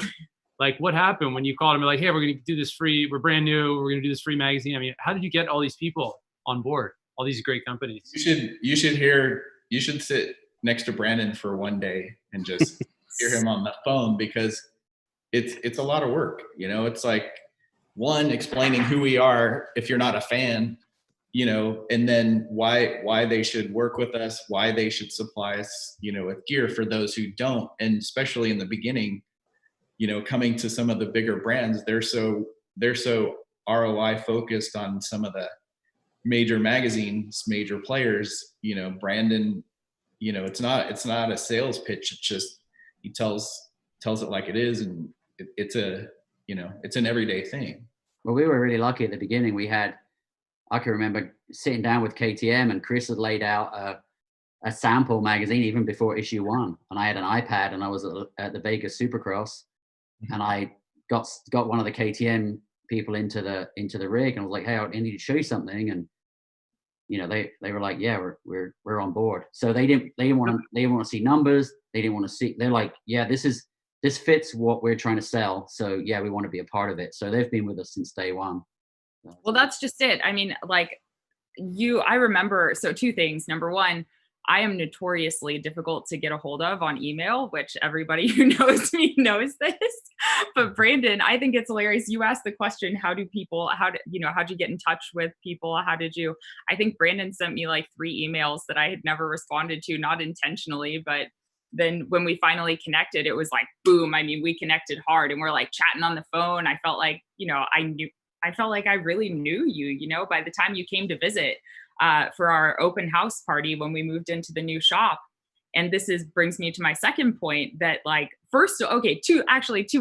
Like, what happened when you called them? Like, hey, we're going to do this free. We're brand new. We're going to do this free magazine. I mean, how did you get all these people on board? All these great companies. You should sit next to Brandon for one day and just hear him on the phone, because it's a lot of work. You know, it's like, one, explaining who we are if you're not a fan, you know, and then why they should work with us, why they should supply us, you know, with gear for those who don't. And especially in the beginning, you know, coming to some of the bigger brands, they're so ROI focused on some of the major magazines, major players. You know, Brandon, you know, it's not a sales pitch. It's just, he tells it like it is, and it's an everyday thing. Well, we were really lucky at the beginning. I can remember sitting down with KTM, and Chris had laid out a sample magazine even before issue 1, and I had an iPad, and I was at the Vegas Supercross, and I got one of the KTM people into the rig, and I was like, hey, I need to show you something. And you know, they were like, yeah, we're on board. So they didn't want to see numbers. They didn't want to see. They're like, yeah, this fits what we're trying to sell. So yeah, we want to be a part of it. So they've been with us since day one. Well, that's just it. I mean, like I remember, so 2 things. Number 1, I am notoriously difficult to get a hold of on email, which everybody who knows me knows this. But Brandon, I think it's hilarious. You asked the question, how'd you get in touch with people? I think Brandon sent me like 3 emails that I had never responded to, not intentionally, but then when we finally connected, it was like, boom. I mean, we connected hard, and we're like chatting on the phone. I felt like, you know, I felt like I really knew you, you know, by the time you came to visit for our open house party when we moved into the new shop. And this brings me to my second point, that like, first, okay, 2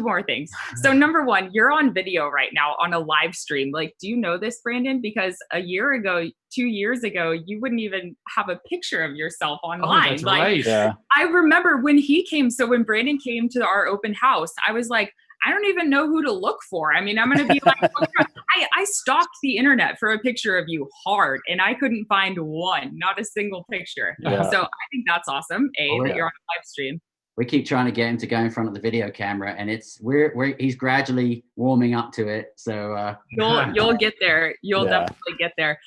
more things. So number 1, you're on video right now on a live stream. Like, do you know this, Brandon? Because a year ago, 2 years ago, you wouldn't even have a picture of yourself online. Oh, that's right. Yeah. I remember when he came. So when Brandon came to our open house, I was like, I don't even know who to look for. I mean, I'm going to be like, I stalked the internet for a picture of you hard, and I couldn't find one, not a single picture. Yeah. So I think that's awesome. That you're on a live stream. We keep trying to get him to go in front of the video camera, and he's gradually warming up to it. So you'll get there. You'll definitely get there.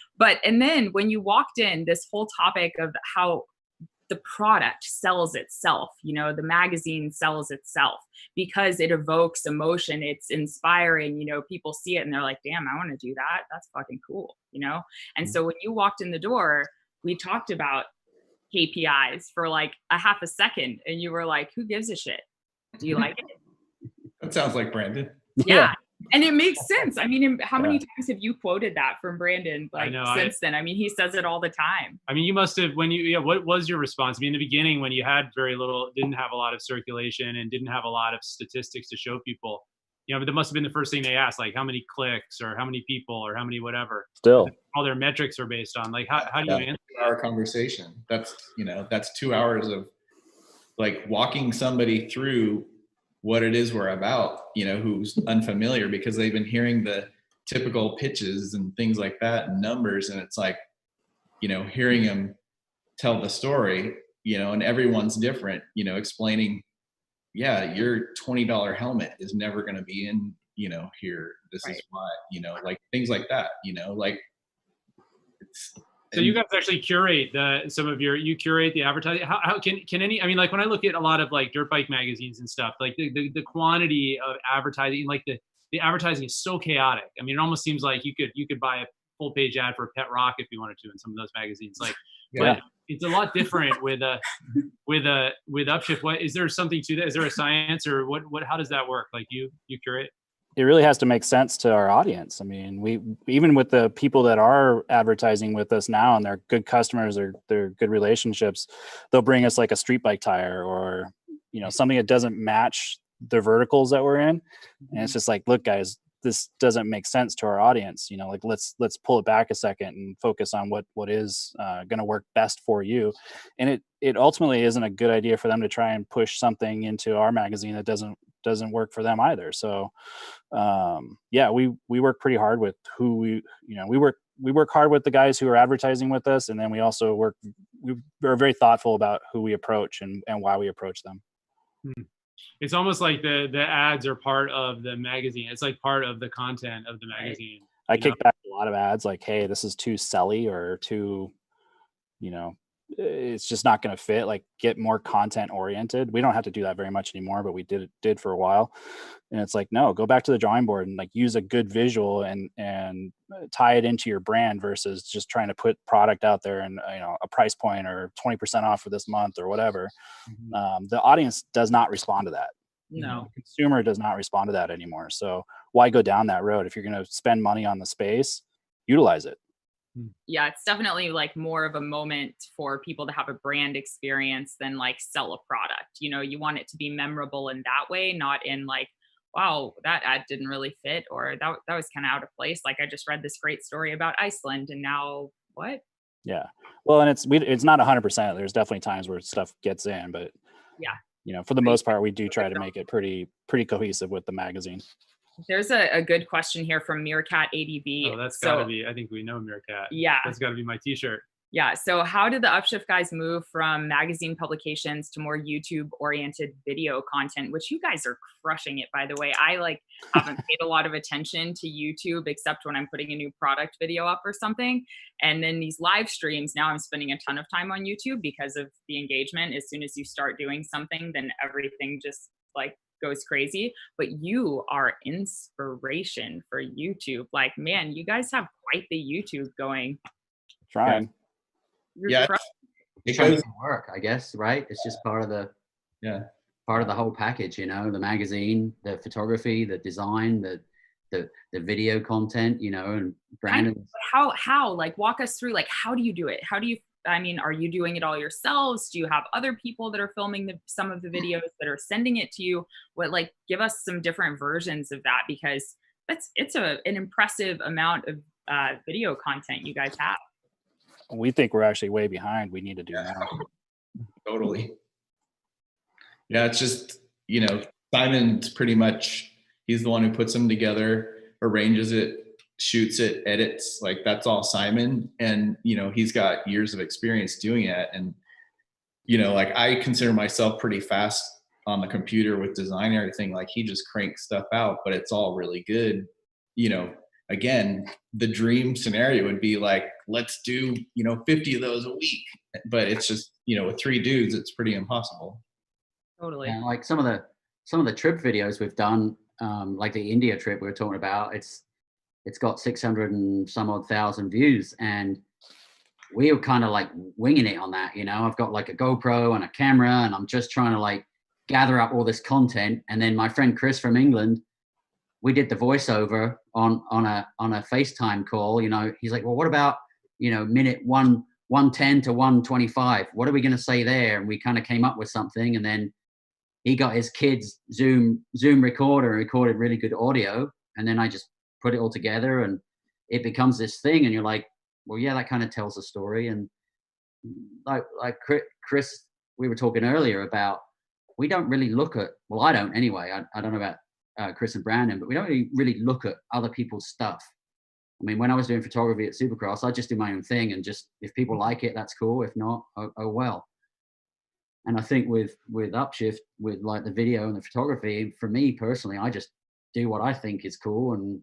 And then when you walked in, this whole topic of how the product sells itself, you know, the magazine sells itself because it evokes emotion. It's inspiring, you know, people see it and they're like, damn, I want to do that. That's fucking cool, you know? And so when you walked in the door, we talked about KPIs for like a half a second, and you were like, who gives a shit? Do you like it? That sounds like Brandon. Yeah. And it makes sense. I mean, how many times have you quoted that from Brandon since then? I mean, he says it all the time. I mean, you must have, what was your response? I mean, in the beginning, when you had didn't have a lot of circulation and didn't have a lot of statistics to show people, you know, but that must have been the first thing they asked, like how many clicks or how many people or how many whatever. Still. All their metrics are based on. Like, how do you answer our conversation? That's 2 hours of like walking somebody through what it is we're about, you know, who's unfamiliar, because they've been hearing the typical pitches and things like that and numbers. And it's like, you know, hearing them tell the story, you know, and everyone's different, you know, explaining, yeah, your $20 helmet is never going to be in, you know, here. This is why, you know, like things like that, you know, like. So you guys actually curate you curate the advertising. How can any, I mean, like when I look at a lot of like dirt bike magazines and stuff, like the quantity of advertising, like the advertising is so chaotic. I mean, it almost seems like you could buy a full page ad for a pet rock if you wanted to in some of those magazines. Like, but it's a lot different with Upshift. What is there something to that? Is there a science or what? How does that work? Like you curate? It really has to make sense to our audience. I mean, we even with the people that are advertising with us now and they're good customers or they're good relationships, they'll bring us like a street bike tire or, you know, something that doesn't match the verticals that we're in. And it's just like, look, guys, this doesn't make sense to our audience. You know, like let's pull it back a second and focus on what is going to work best for you. And it ultimately isn't a good idea for them to try and push something into our magazine that doesn't work for them either. So yeah, we work pretty hard with who we work hard with the guys who are advertising with us, and then we also we're very thoughtful about who we approach and why we approach them. It's almost like the ads are part of the magazine. It's like part of the content of the magazine. I kick back a lot of ads like, hey, this is too selly or too, it's just not going to fit. Like, get more content oriented. We don't have to do that very much anymore, but we did for a while. And it's like, no, go back to the drawing board and like use a good visual and tie it into your brand versus just trying to put product out there and, a price point or 20% off for this month or whatever. The audience does not respond to that. No. The consumer does not respond to that anymore. So why go down that road? If you're going to spend money on the space, utilize it. Yeah, it's definitely like more of a moment for people to have a brand experience than like sell a product. You want it to be memorable in that way, not in like, wow, that ad didn't really fit, or that was kind of out of place. Like, I just read this great story about Iceland and now what? Yeah. Well, and it's not 100%. There's definitely times where stuff gets in, but yeah, for the most part, we do try to make it pretty cohesive with the magazine. There's a good question here from Meerkat ADB. Oh, that's gotta be, I think we know Meerkat. Yeah. That's gotta be my t-shirt. Yeah. So how did the Upshift guys move from magazine publications to more YouTube oriented video content, which you guys are crushing it, by the way? I haven't paid a lot of attention to YouTube except when I'm putting a new product video up or something. And then these live streams, now I'm spending a ton of time on YouTube because of the engagement. As soon as you start doing something, then everything just like goes crazy. But you are inspiration for YouTube. Like, man, you guys have quite the YouTube going. Trying. Yeah, it doesn't work, I guess, right? It's just part of the whole package, the magazine, the photography, the design, the video content, and Brandon. How like walk us through, like, how do you do it? Are you doing it all yourselves? Do you have other people that are filming some of the videos that are sending it to you? Give us some different versions of that, because it's an impressive amount of video content you guys have. We think we're actually way behind. We need to do more. Totally. Yeah, it's just, Simon's pretty much, he's the one who puts them together, arranges it, shoots it, edits. Like, that's all Simon. And, he's got years of experience doing it. And, I consider myself pretty fast on the computer with design and everything. Like, he just cranks stuff out, but it's all really good. Again, the dream scenario would be like, let's do, 50 of those a week. But it's just, with 3 dudes, it's pretty impossible. Totally. And like some of the trip videos we've done, like the India trip we were talking about, it's got 600 and some odd thousand views, and we were kind of like winging it on that. I've got like a GoPro and a camera, and I'm just trying to like gather up all this content. And then my friend Chris from England, we did the voiceover on a FaceTime call. He's like, well, what about minute 110 to 125? What are we going to say there? And we kind of came up with something, and then he got his kid's Zoom recorder and recorded really good audio, and then I just put it all together, and it becomes this thing. And you're like, well, yeah, that kind of tells a story. And like Chris, we were talking earlier about, we don't really look at, well, I don't anyway. I don't know about Chris and Brandon, but we don't really look at other people's stuff. I mean, when I was doing photography at Supercross, I just do my own thing, and just, if people like it, that's cool. If not, oh well. And I think with Upshift, with like the video and the photography, for me personally, I just do what I think is cool, and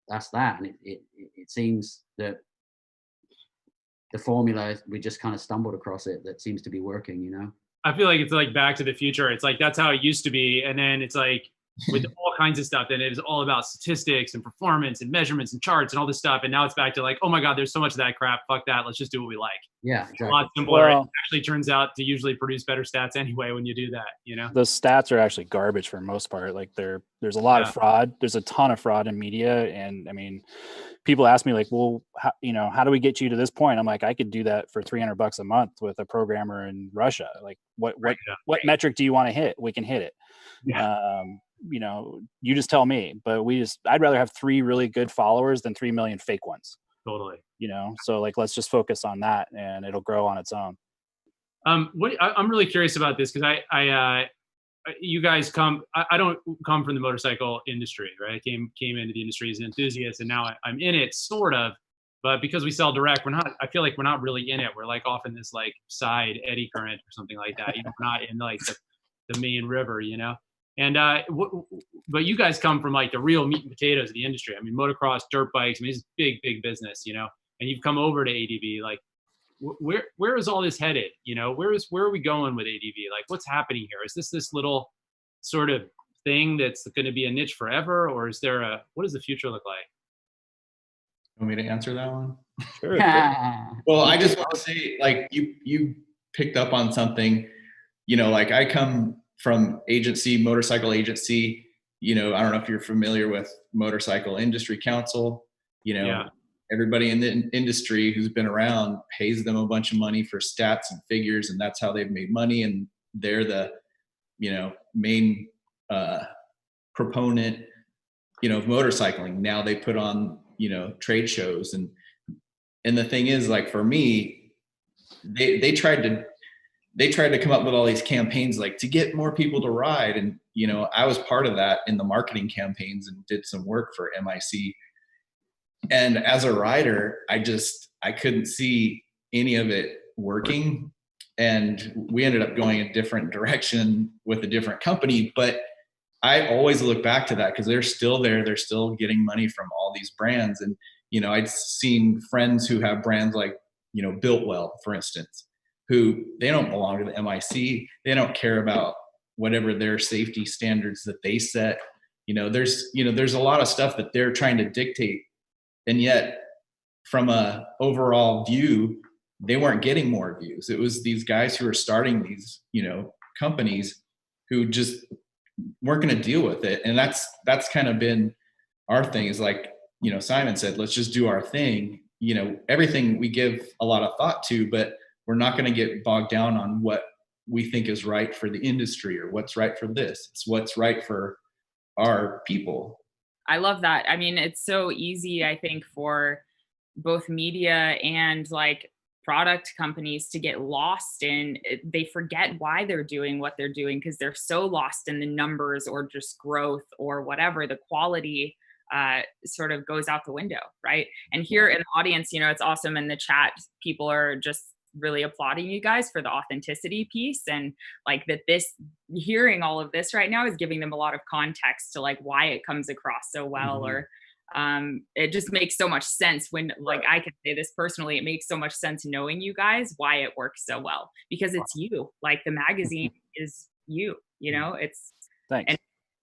that's that. And it seems that the formula, we just kind of stumbled across it, that seems to be working, I feel like it's like Back to the Future. It's like, that's how it used to be. And then it's like, with all kinds of stuff, then it was all about statistics and performance and measurements and charts and all this stuff. And now it's back to like, oh my God, there's so much of that crap. Fuck that. Let's just do what we like. Yeah, exactly. A lot simpler. Well, it actually turns out to usually produce better stats anyway when you do that, Those stats are actually garbage for the most part. Like, there's a lot of fraud. There's a ton of fraud in media. And I mean, people ask me like, well, how do we get you to this point? I'm like, I could do that for $300 a month with a programmer in Russia. Like, what metric do you want to hit? We can hit it. Yeah. you know, you just tell me, but I'd rather have 3 really good followers than 3 million fake ones. Totally. You know, so like, let's just focus on that and it'll grow on its own. I'm really curious about this because you guys I don't come from the motorcycle industry, right? I came into the industry as an enthusiast, and now I'm in it sort of, but because we sell direct, I feel like we're not really in it. We're like off in this like side eddy current or something like that. You know, we're not in like the main river, you know? And, but you guys come from like the real meat and potatoes of the industry. I mean, motocross, dirt bikes, I mean, it's big business, you know, and you've come over to ADV, like, where is all this headed? You know, where are we going with ADV? Like, what's happening here? Is this little sort of thing that's going to be a niche forever, or is there what does the future look like? Want me to answer that one? Sure. Well, I just want to say, like, you picked up on something, you know, like I come from motorcycle agency, you know, I don't know if you're familiar with Motorcycle Industry Council, you know, yeah. Everybody in the industry who's been around pays them a bunch of money for stats and figures, and that's how they've made money. And they're the, you know, main proponent, you know, of motorcycling. Now they put on, you know, trade shows, and the thing is, like, for me, they tried to come up with all these campaigns like to get more people to ride, and you know, I was part of that in the marketing campaigns and did some work for MIC. And as a rider, I couldn't see any of it working. And we ended up going a different direction with a different company. But I always look back to that because they're still there. They're still getting money from all these brands. And, you know, I'd seen friends who have brands like, you know, Builtwell, for instance, who they don't belong to the MIC. They don't care about whatever their safety standards that they set. There's a lot of stuff that they're trying to dictate. And yet, from a overall view, they weren't getting more views. It was these guys who were starting these, you know, companies who just weren't going to deal with it. And that's kind of been our thing, is like, you know, Simon said, let's just do our thing. You know, everything we give a lot of thought to, but we're not going to get bogged down on what we think is right for the industry or what's right for this. It's what's right for our people. I love that. I mean, it's so easy, I think, for both media and like product companies to get lost in, they forget why they're doing what they're doing because they're so lost in the numbers or just growth or whatever. The quality sort of goes out the window, right? And here in the audience, you know, it's awesome. In the chat, people are just really applauding you guys for the authenticity piece, and like that hearing all of this right now is giving them a lot of context to like why it comes across so well. Or it just makes so much sense when, like, I can say this personally, it makes so much sense knowing you guys why it works so well, because it's you. Like, the magazine is you know, it's thanks. And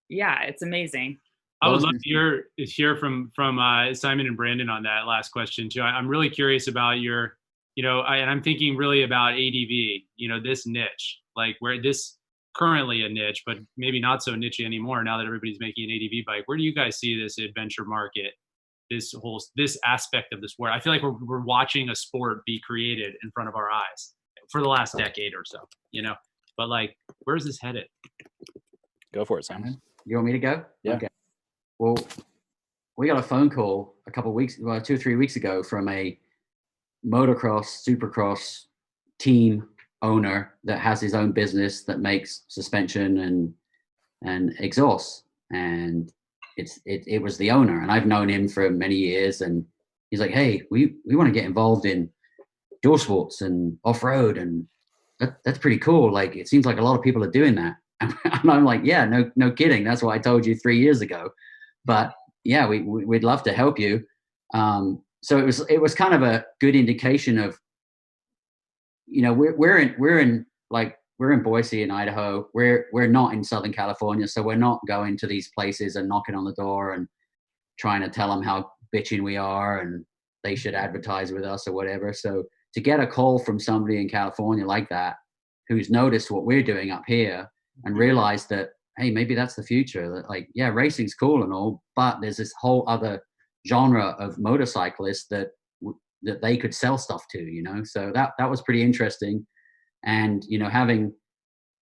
yeah, it's amazing. I would love to hear from Simon and Brandon on that last question too. I'm really curious about your, you know, and I'm thinking really about ADV, you know, this niche, like where this currently a niche, but maybe not so niche anymore now that everybody's making an ADV bike. Where do you guys see this adventure market, this aspect of this world? I feel like we're watching a sport be created in front of our eyes for the last decade or so, you know, but like, where's this headed? Go for it, Simon. You want me to go? Yeah. Okay. Well, we got a phone call 2 or 3 weeks ago from a motocross, supercross team owner that has his own business that makes suspension and exhaust. And it was the owner, and I've known him for many years. And he's like, "Hey, we want to get involved in dual sports and off-road, and that's pretty cool. Like, it seems like a lot of people are doing that." And I'm like, "Yeah, no kidding. That's what I told you 3 years ago. But yeah, we'd love to help you." So it was kind of a good indication of, you know, we're in Boise in Idaho. We're not in Southern California, so we're not going to these places and knocking on the door and trying to tell them how bitching we are and they should advertise with us or whatever. So to get a call from somebody in California like that, who's noticed what we're doing up here and realized that, hey, maybe that's the future. That, like, yeah, racing's cool and all, but there's this whole other genre of motorcyclists that they could sell stuff to, you know. So that was pretty interesting. And, you know, having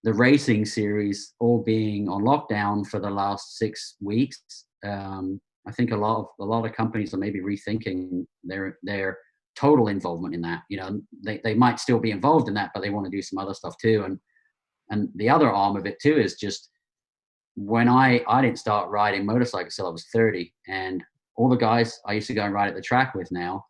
the racing series all being on lockdown for the last 6 weeks, I think a lot of companies are maybe rethinking their total involvement in that. You know, they might still be involved in that, but they want to do some other stuff too. And the other arm of it too is just, when I didn't start riding motorcycles till I was 30, and all the guys I used to go and ride at the track with now,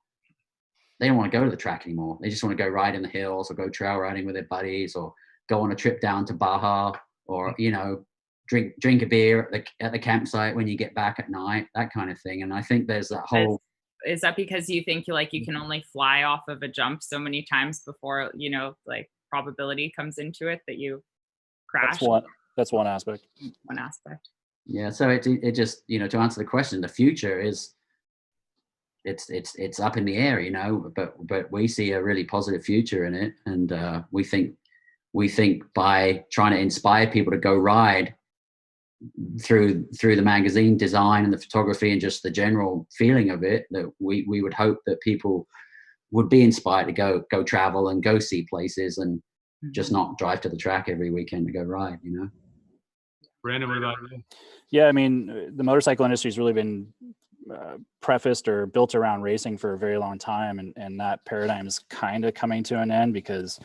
they don't want to go to the track anymore. They just want to go ride in the hills, or go trail riding with their buddies, or go on a trip down to Baja, or, you know, drink a beer at the campsite when you get back at night, that kind of thing. And I think there's that whole. Is that because you think you can only fly off of a jump so many times before, you know, like probability comes into it that you crash? That's one aspect. One aspect. Yeah. So it just, you know, to answer the question, the future is, it's up in the air, you know, but we see a really positive future in it. And we think by trying to inspire people to go ride through the magazine design and the photography and just the general feeling of it, that we would hope that people would be inspired to go travel and go see places, and just not drive to the track every weekend to go ride, you know. Brandon, what about you? Yeah, I mean, the motorcycle industry has really been prefaced or built around racing for a very long time, and that paradigm is kind of coming to an end, because,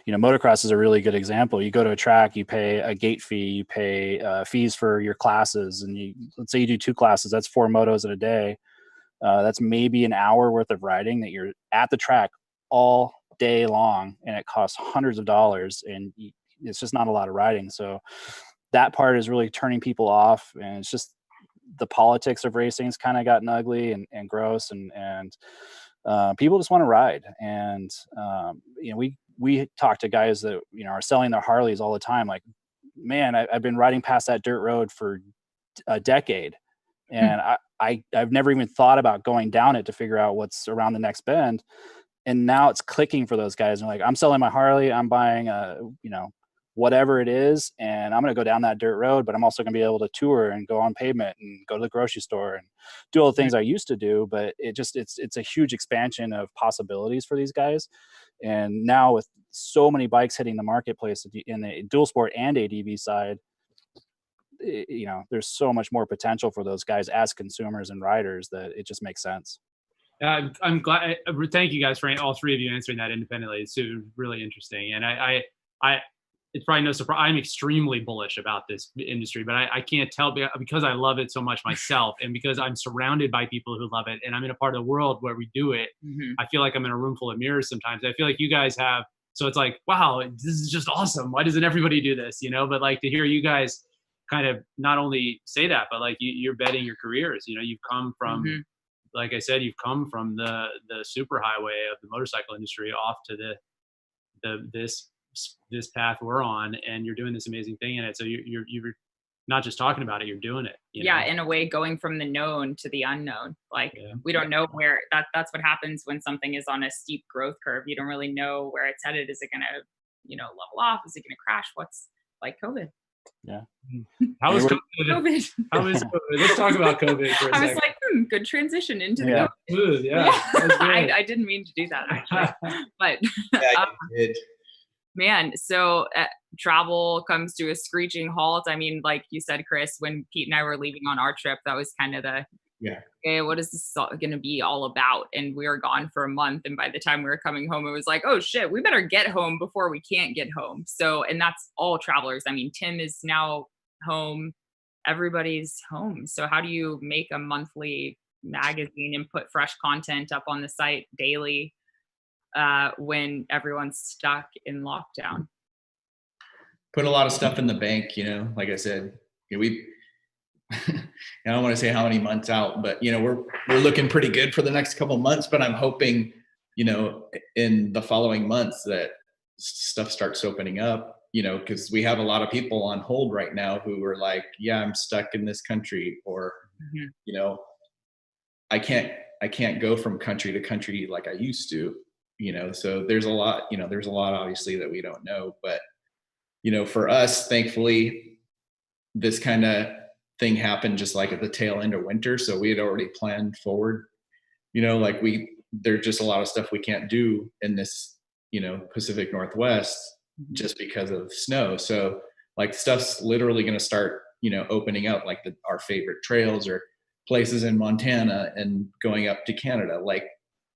you know, motocross is a really good example. You go to a track, you pay a gate fee, you pay fees for your classes, and let's say you do 2 classes, that's 4 motos in a day. That's maybe an hour worth of riding that you're at the track all day long, and it costs hundreds of dollars, and it's just not a lot of riding. So that part is really turning people off, and it's just the politics of racing has kind of gotten ugly and gross, and people just want to ride. And you know, we talk to guys that, you know, are selling their Harleys all the time, like, man, I've been riding past that dirt road for a decade, and I've never even thought about going down it to figure out what's around the next bend. And now it's clicking for those guys. And like, I'm selling my Harley, I'm buying you know, whatever it is, and I'm going to go down that dirt road, but I'm also going to be able to tour and go on pavement and go to the grocery store and do all the things I used to do. But it's a huge expansion of possibilities for these guys. And now with so many bikes hitting the marketplace in the dual sport and ADV side, you know, there's so much more potential for those guys as consumers and riders that it just makes sense. I'm glad. Thank you guys for all 3 of you answering that independently. It's really interesting. And I it's probably no surprise, I'm extremely bullish about this industry, but I can't tell, because I love it so much myself, and because I'm surrounded by people who love it, and I'm in a part of the world where we do it. I feel like I'm in a room full of mirrors sometimes. I feel like you guys have, so it's like, wow, this is just awesome. Why doesn't everybody do this? You know, but like, to hear you guys kind of not only say that, but like you're betting your careers. You know, you've come from, like I said, you've come from the super highway of the motorcycle industry off to this path we're on, and you're doing this amazing thing in it. So you're not just talking about it, you're doing it. You know? In a way, going from the known to the unknown. Like, we don't know where that's what happens when something is on a steep growth curve. You don't really know where it's headed. Is it going to, you know, level off? Is it going to crash? What's, like, COVID? Yeah. How is COVID? How is COVID? Let's talk about COVID for a second. I was like, good transition into the smooth. Yeah. I didn't mean to do that, actually. But yeah, you did. Man, so travel comes to a screeching halt. I mean, like you said, Chris, when Pete and I were leaving on our trip, that was kind of the, okay, what is this going to be all about? And we were gone for a month. And by the time we were coming home, it was like, oh shit, we better get home before we can't get home. So, and that's all travelers. I mean, Tim is now home. Everybody's home. So how do you make a monthly magazine and put fresh content up on the site daily when everyone's stuck in lockdown? Put a lot of stuff in the bank, you know, like I said, I don't want to say how many months out, but, you know, we're looking pretty good for the next couple of months, but I'm hoping, you know, in the following months that stuff starts opening up, you know, because we have a lot of people on hold right now who are like, yeah, I'm stuck in this country, or, you know, I can't go from country to country like I used to, you know, so there's a lot obviously that we don't know, but, you know, for us, thankfully, this kind of thing happened just like at the tail end of winter. So we had already planned forward, you know, like there's just a lot of stuff we can't do in this, you know, Pacific Northwest just because of snow. So like stuff's literally going to start, opening up, like our favorite trails or places in Montana and going up to Canada. Like,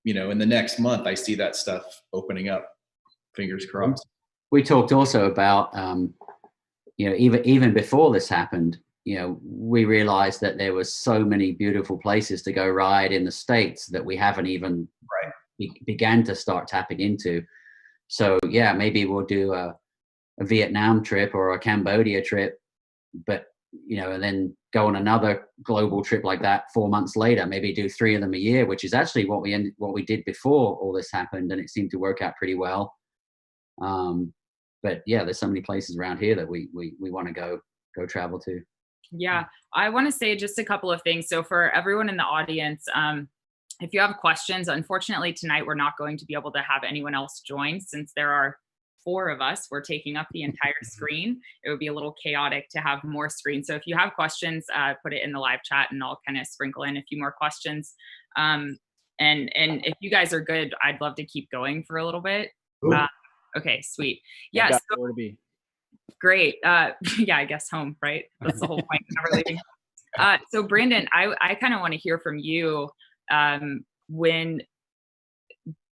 in the next month, I see that stuff opening up. Fingers crossed. We talked also about, even before this happened, we realized that there was so many beautiful places to go ride in the States that we haven't even began to start tapping into. So yeah, maybe we'll do a Vietnam trip or a Cambodia trip, but and then go on another global trip like that 4 months later. Maybe do 3 of them a year, which is actually what we did before all this happened, and it seemed to work out pretty well. But yeah, there's so many places around here that we want to go travel to. Yeah, I want to say just a couple of things. So for everyone in the audience, if you have questions, unfortunately tonight we're not going to be able to have anyone else join since there are 4 of us. We're taking up the entire screen. It would be a little chaotic to have more screens. So if you have questions, put it in the live chat and I'll kind of sprinkle in a few more questions. And if you guys are good, I'd love to keep going for a little bit. Okay, sweet. Yeah, so to be. Great. Yeah, I guess home, right? That's the whole point. Never leaving. So Brandon, I kind of want to hear from you. When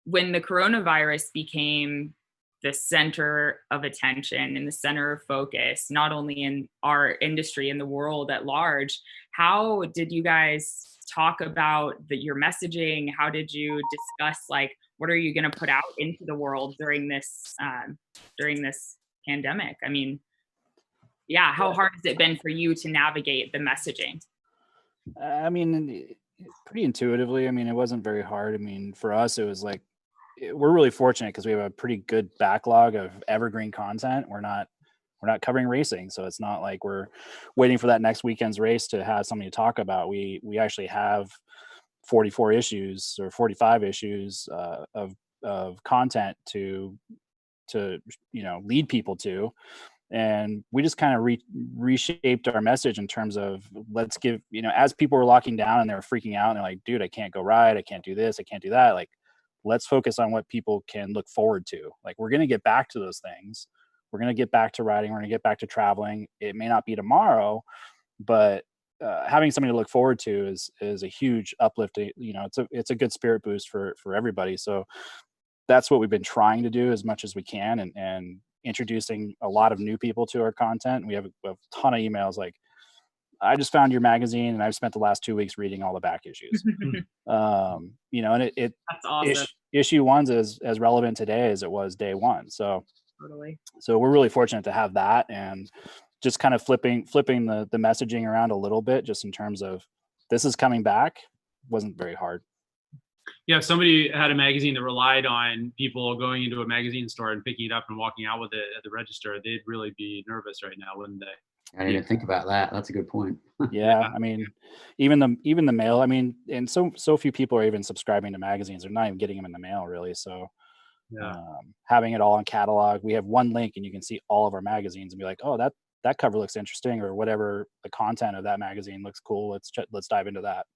the coronavirus became the center of attention and the center of focus, not only in our industry, in the world at large, how did you guys talk about your messaging? How did you discuss, like, what are you going to put out into the world during this pandemic? I mean, yeah, how hard has it been for you to navigate the messaging? I mean, pretty intuitively. I mean, it wasn't very hard. I mean, for us, it was like, we're really fortunate because we have a pretty good backlog of evergreen content. We're not covering racing, so it's not like we're waiting for that next weekend's race to have something to talk about. We actually have 44 issues or 45 issues of content to lead people to. And we just kind of reshaped our message in terms of, let's give, as people were locking down and they were freaking out and they're like, dude, I can't go ride. I can't do this. I can't do that. Like, let's focus on what people can look forward to. Like, we're going to get back to those things. We're going to get back to riding. We're going to get back to traveling. It may not be tomorrow, but having something to look forward to is a huge uplift. It's a good spirit boost for everybody. So that's what we've been trying to do as much as we can, and introducing a lot of new people to our content. We have a ton of emails like, I just found your magazine and I've spent the last 2 weeks reading all the back issues. And that's awesome. Issue 1's as relevant today as it was day 1. So totally. So we're really fortunate to have that, and just kind of flipping the messaging around a little bit, just in terms of this is coming back, wasn't very hard. Yeah, if somebody had a magazine that relied on people going into a magazine store and picking it up and walking out with it at the register, they'd really be nervous right now, wouldn't they? I didn't think about that. That's a good point. Yeah, I mean, even the mail. I mean, and so few people are even subscribing to magazines. They're not even getting them in the mail, really. So, having it all on catalog, we have one link, and you can see all of our magazines, and be like, oh, that cover looks interesting, or whatever the content of that magazine looks cool. Let's dive into that.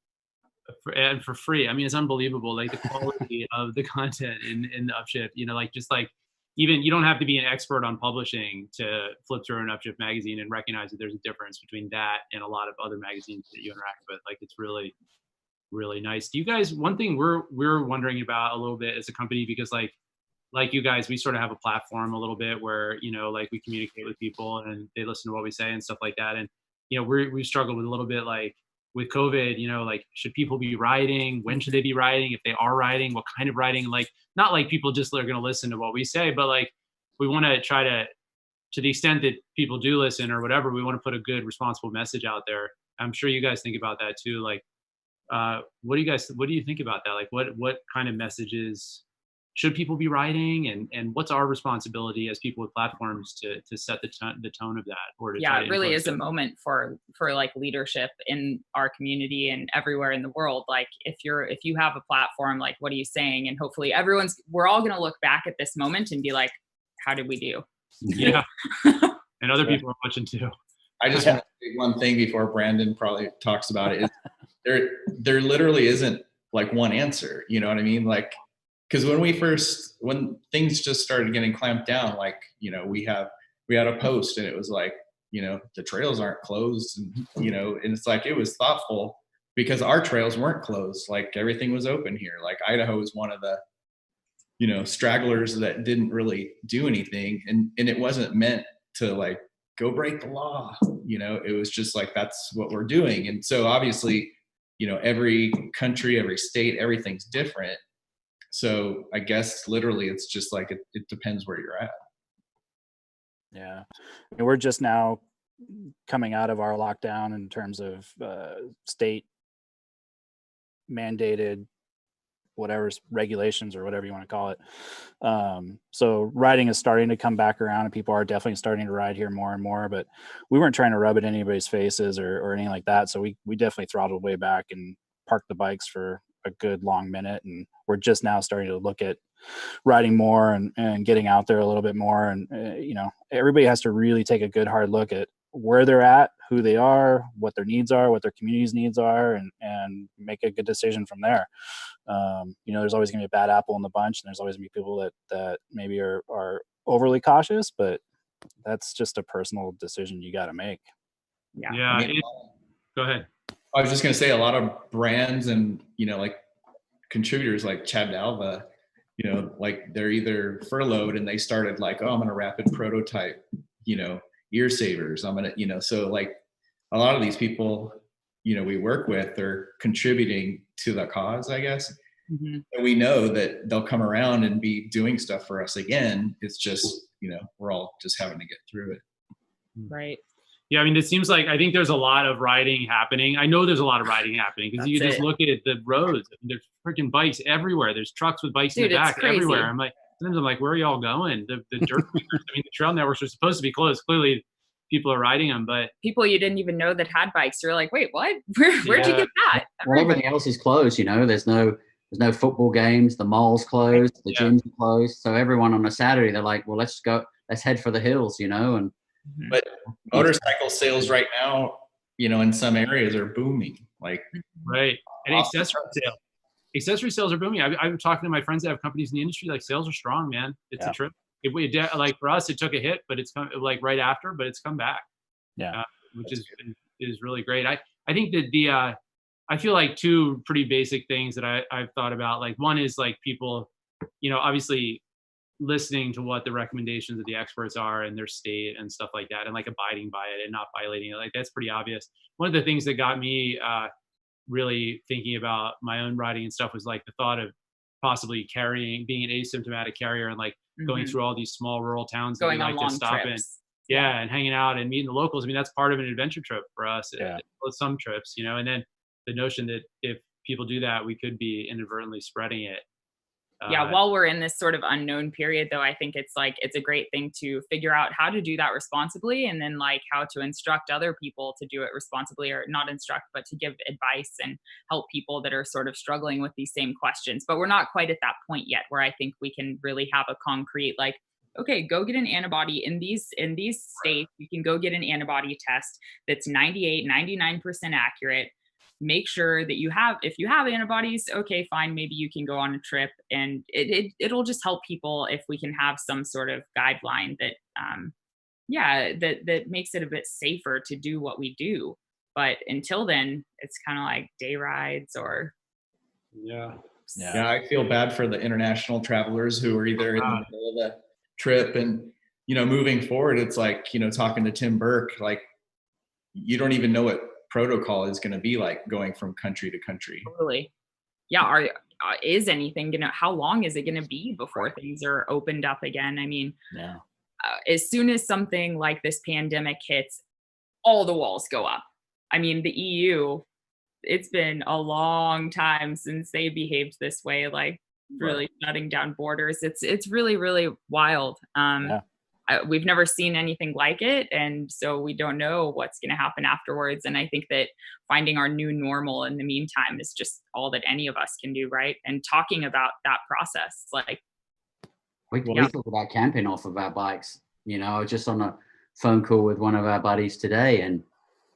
And for free. I mean, it's unbelievable. Like, the quality of the content in the Upshift. Even you don't have to be an expert on publishing to flip through an Upshift magazine and recognize that there's a difference between that and a lot of other magazines that you interact with. Like, it's really, really nice. Do you guys, one thing we're wondering about a little bit as a company, because like you guys, we sort of have a platform a little bit where, like, we communicate with people and they listen to what we say and stuff like that. And, we've struggled with a little bit, like, with COVID, like, should people be riding? When should they be riding? If they are riding, what kind of riding? Like, not like people just are going to listen to what we say, but like, we want to try to the extent that people do listen or whatever, we want to put a good, responsible message out there. I'm sure you guys think about that too. Like, what do you think about that? Like, what kind of messages should people be writing, and what's our responsibility as people with platforms to set the tone of that? Or to it really is a moment for like leadership in our community and everywhere in the world. Like, if you have a platform, like, what are you saying? And hopefully we're all going to look back at this moment and be like, how did we do? Yeah. And other people are watching too. I just want to say one thing before Brandon probably talks about it. Is there literally isn't like one answer. You know what I mean? Like, because when things just started getting clamped down, like, you know, we had a post and it was like, you know, the trails aren't closed, and, you know, and it's like, it was thoughtful because our trails weren't closed. Like, everything was open here. Like, Idaho was one of the, you know, stragglers that didn't really do anything. And it wasn't meant to like go break the law. You know, it was just like, that's what we're doing. And so obviously, you know, every country, every state, everything's different. So I guess literally it's just like, it depends where you're at. Yeah. I mean, we're just now coming out of our lockdown in terms of state mandated whatever regulations or whatever you want to call it. So riding is starting to come back around, and people are definitely starting to ride here more and more, but we weren't trying to rub it in anybody's faces or anything like that. So we definitely throttled way back and parked the bikes for a good long minute. And we're just now starting to look at riding more and getting out there a little bit more. And, you know, everybody has to really take a good hard look at where they're at, who they are, what their needs are, what their community's needs are, and make a good decision from there. You know, there's always going to be a bad apple in the bunch, and there's always going to be people that maybe are overly cautious, but that's just a personal decision you got to make. Yeah. I mean, go ahead. I was just going to say, a lot of brands and, you know, like contributors like Chad Dalva, you know, like they're either furloughed and they started like, oh, I'm going to rapid prototype, you know, ear savers. I'm going to, you know, so like a lot of these people, you know, we work with are contributing to the cause, I guess. Mm-hmm. And we know that they'll come around and be doing stuff for us again. It's just, you know, we're all just having to get through it. Right. Yeah, I mean, it seems like I think there's a lot of riding happening. I know there's a lot of riding happening because you just look at the roads. I mean, there's freaking bikes everywhere. There's trucks with bikes in the back everywhere. I'm like, sometimes I'm like, where are y'all going? The dirt quickers, I mean, the trail networks are supposed to be closed. Clearly, people are riding them, but people you didn't even know that had bikes. You're like, wait, what? Where'd you get that? Well, everything else is closed. You know, there's no football games. The mall's closed. The gyms are closed. So everyone on a Saturday, they're like, well, let's head for the hills. You know, and but motorcycle sales right now, you know, in some areas are booming. Like, right. And accessory sales are booming. I'm talking to my friends that have companies in the industry. Like, sales are strong, man. It's a trip. Like for us, it took a hit, but it's come like right after, but it's come back. Yeah, which is really great. I think that I feel like two pretty basic things that I've thought about. Like, one is like people, you know, obviously listening to what the recommendations of the experts are in their state and stuff like that, and like abiding by it and not violating it. Like, that's pretty obvious. One of the things that got me really thinking about my own riding and stuff was like the thought of possibly being an asymptomatic carrier and like going through all these small rural towns going that we on like long to stop trips. in. Yeah, and hanging out and meeting the locals. I mean, that's part of an adventure trip for us. With some trips, you know, and then the notion that if people do that, we could be inadvertently spreading it. While we're in this sort of unknown period, though, I think it's a great thing to figure out how to do that responsibly, and then like how to instruct other people to do it responsibly, or not instruct, but to give advice and help people that are sort of struggling with these same questions. But we're not quite at that point yet where I think we can really have a concrete, like, okay, go get an antibody in these states. You can go get an antibody test that's 99% accurate. Make sure that if you have antibodies, okay, fine, maybe you can go on a trip, and it'll just help people if we can have some sort of guideline that that makes it a bit safer to do what we do. But until then, it's kind of like day rides or yeah, I feel bad for the international travelers who are either in the middle of the trip, and, you know, moving forward, it's like, you know, talking to Tim Burke, like, you don't even know what protocol is going to be like going from country to country. Totally. Yeah. Is anything how long is it going to be before things are opened up again? I mean, as soon as something like this pandemic hits, all the walls go up. I mean, the EU, it's been a long time since they behaved this way, like really shutting down borders. It's really, really wild. We've never seen anything like it, and so we don't know what's going to happen afterwards. And I think that finding our new normal in the meantime is just all that any of us can do, right? And talking about that process, like we talk about camping off of our bikes. You know, I was just on a phone call with one of our buddies today, and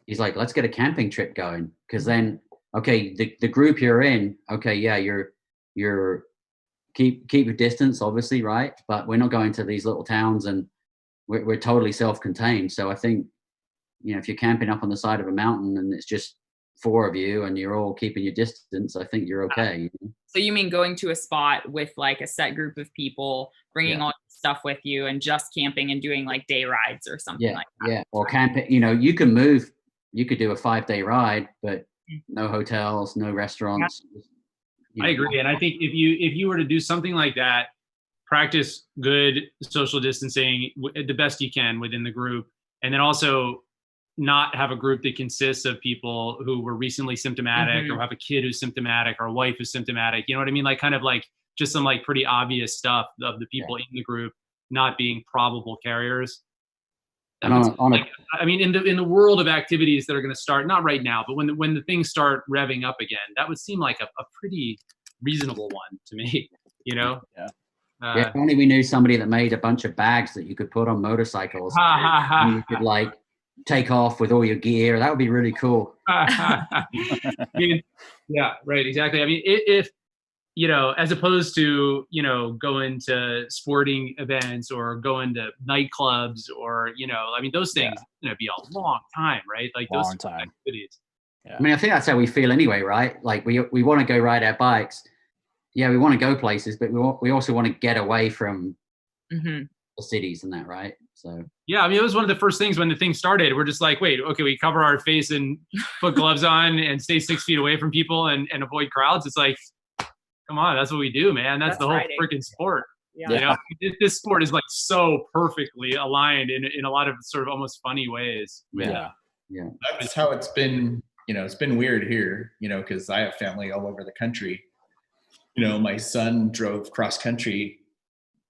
he's like, "Let's get a camping trip going, because then, okay, the group you're in, okay, yeah, you're keep your distance, obviously, right? But we're not going to these little towns, and we're totally self-contained. So I think, if you're camping up on the side of a mountain and it's just 4 of you and you're all keeping your distance, I think you're okay. So you mean going to a spot with like a set group of people, bringing all your stuff with you, and just camping and doing like day rides or something like that? Yeah, or camping. You can move. You could do a 5-day ride, but no hotels, no restaurants. I agree, and I think if you were to do something like that, practice good social distancing the best you can within the group, and then also not have a group that consists of people who were recently symptomatic or have a kid who's symptomatic or a wife who's symptomatic. You know what I mean? Like kind of like just some like pretty obvious stuff of the people in the group not being probable carriers. In the world of activities that are going to start, not right now, but when the things start revving up again, that would seem like a pretty reasonable one to me, Yeah. If only we knew somebody that made a bunch of bags that you could put on motorcycles and you could like take off with all your gear. That would be really cool. Yeah, right. Exactly. I mean, if as opposed to, going to sporting events or going to nightclubs or, those things going to be a long time, right? Like those activities. Yeah. I mean, I think that's how we feel anyway, right? Like we want to go ride our bikes. Yeah, we want to go places, but we also want to get away from the cities and that, right? So yeah, I mean, it was one of the first things when the thing started. We're just like, wait, okay, we cover our face and put gloves on and stay 6 feet away from people and avoid crowds. It's like, come on, that's what we do, man. That's the whole freaking sport. Yeah. This sport is like so perfectly aligned in a lot of sort of almost funny ways. Yeah. That's how it's been. It's been weird here. Because I have family all over the country. My son drove cross country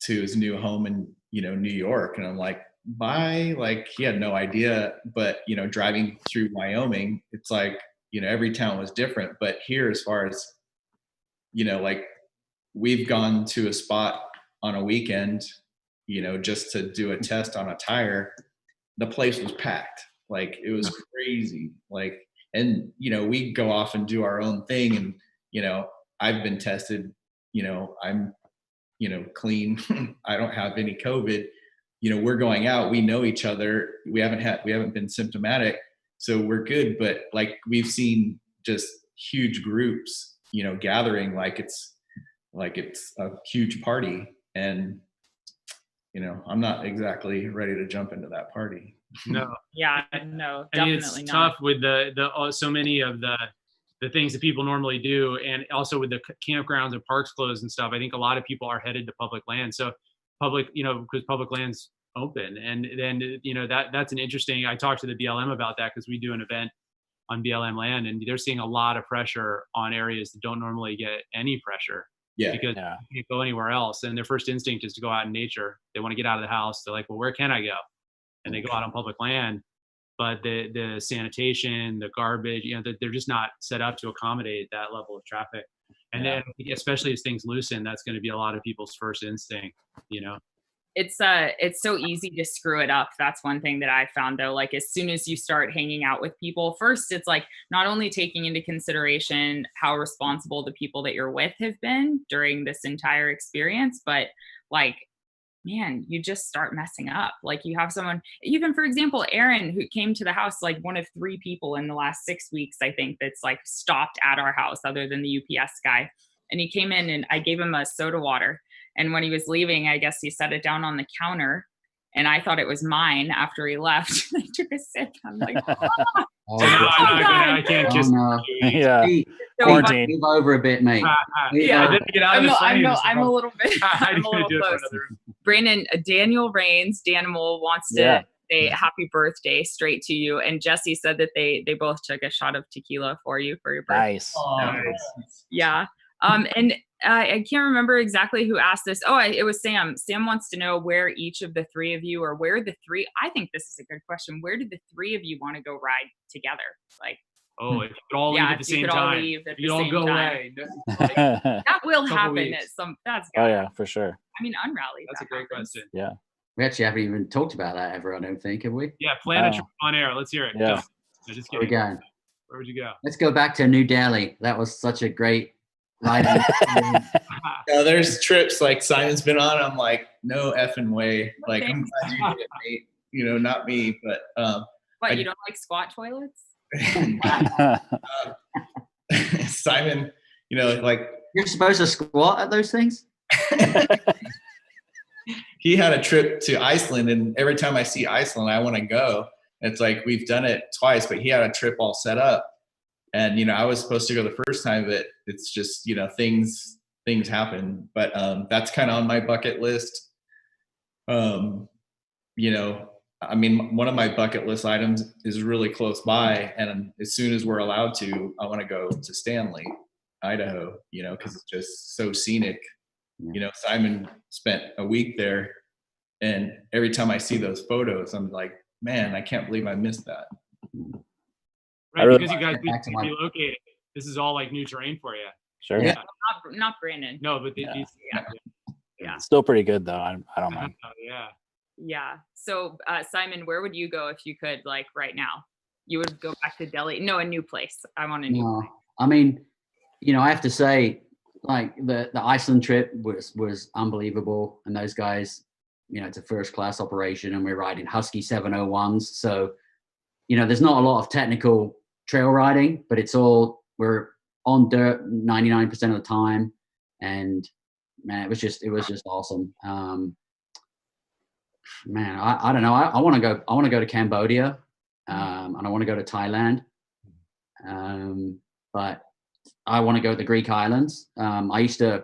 to his new home in New York, and I'm like, bye. Like he had no idea, but driving through Wyoming, it's like every town was different. But here, as far as like we've gone to a spot on a weekend, just to do a test on a tire. The place was packed. Like it was crazy. Like, and, we go off and do our own thing. And, I've been tested, I'm, clean. I don't have any COVID. We're going out, we know each other. We haven't been symptomatic. So we're good. But like, we've seen just huge groups, gathering like it's a huge party, and I'm not exactly ready to jump into that party. No. Yeah, no, definitely. I mean, it's tough with the so many of the things that people normally do, and also with the campgrounds and parks closed and stuff. I think a lot of people are headed to public land. So public, because public land's open, and then that's an interesting. I talked to the BLM about that because we do an event on BLM land, and they're seeing a lot of pressure on areas that don't normally get any pressure. Because you can't go anywhere else, and their first instinct is to go out in nature. They want to get out of the house. They're like, well, where can I go? And they go out on public land, but the sanitation, the garbage, they're just not set up to accommodate that level of traffic. And then, especially as things loosen, that's going to be a lot of people's first instinct. It's so easy to screw it up. That's one thing that I found, though. Like as soon as you start hanging out with people, first it's like not only taking into consideration how responsible the people that you're with have been during this entire experience, but like, man, you just start messing up. Like you have someone, even for example, Aaron, who came to the house, like one of 3 people in the last 6 weeks, I think, that's like stopped at our house other than the UPS guy. And he came in and I gave him a soda water. And when he was leaving, I guess he set it down on the counter, and I thought it was mine after he left. I took a sip. I'm like, I can't just. Yeah. Quarantine. Move over a bit, mate. I'm a little bit. I'm a little close. Brandon, Daniel Rains, Danimal wants to say happy birthday straight to you. And Jesse said that they both took a shot of tequila for you for your birthday. Nice. Nice. Yeah. And I can't remember exactly who asked this. Oh, it was Sam. Sam wants to know where each of the 3 of you, or where the 3, I think this is a good question. Where did the 3 of you want to go ride together? Like, if you could all leave at the same time. You'd all go away. That will happen at some, oh yeah, for sure. I mean, unrally. That's a great question. Yeah. We actually haven't even talked about that ever, I don't think, have we? Yeah, plan a trip on air. Let's hear it. Yeah. No, just kidding. Where we going? Where would you go? Let's go back to New Delhi. That was such a great ride. No, there's trips like Simon's been on. I'm like, no effing way. Like, I'm glad you did it, mate. You know, not me, but What, you don't like squat toilets? Simon, you know, like You're supposed to squat at those things? he had a trip to Iceland, and every time I see Iceland, I want to go. It's like we've done it twice, but he had a trip all set up. And, you know, I was supposed to go the first time, but it's just, you know, things happen. But that's kind of on my bucket list. You know, I mean, one of my bucket list items is really close by. And as soon as we're allowed to, I want to go to Stanley, Idaho, you know, because it's just so scenic. You know, Simon spent a week there. And every time I see those photos, I'm like, man, I can't believe I missed that. Right, because you guys relocated. This is all like new terrain for you. Sure. Yeah. Not Brandon. No, but Yeah. Still pretty good though. I don't mind. Yeah. Yeah. So Simon, where would you go if you could, like right now? You would go back to Delhi? No, a new place. I want a new place. I mean, you know, I have to say, like the Iceland trip was unbelievable, and those guys, you know, it's a first class operation, and we're riding Husky 701s. So, you know, there's not a lot of technical trail riding, but we're on dirt 99% of the time. And man, it was just awesome. Man, I don't know. I want to go to Cambodia, and I want to go to Thailand. But I want to go to the Greek islands. I used to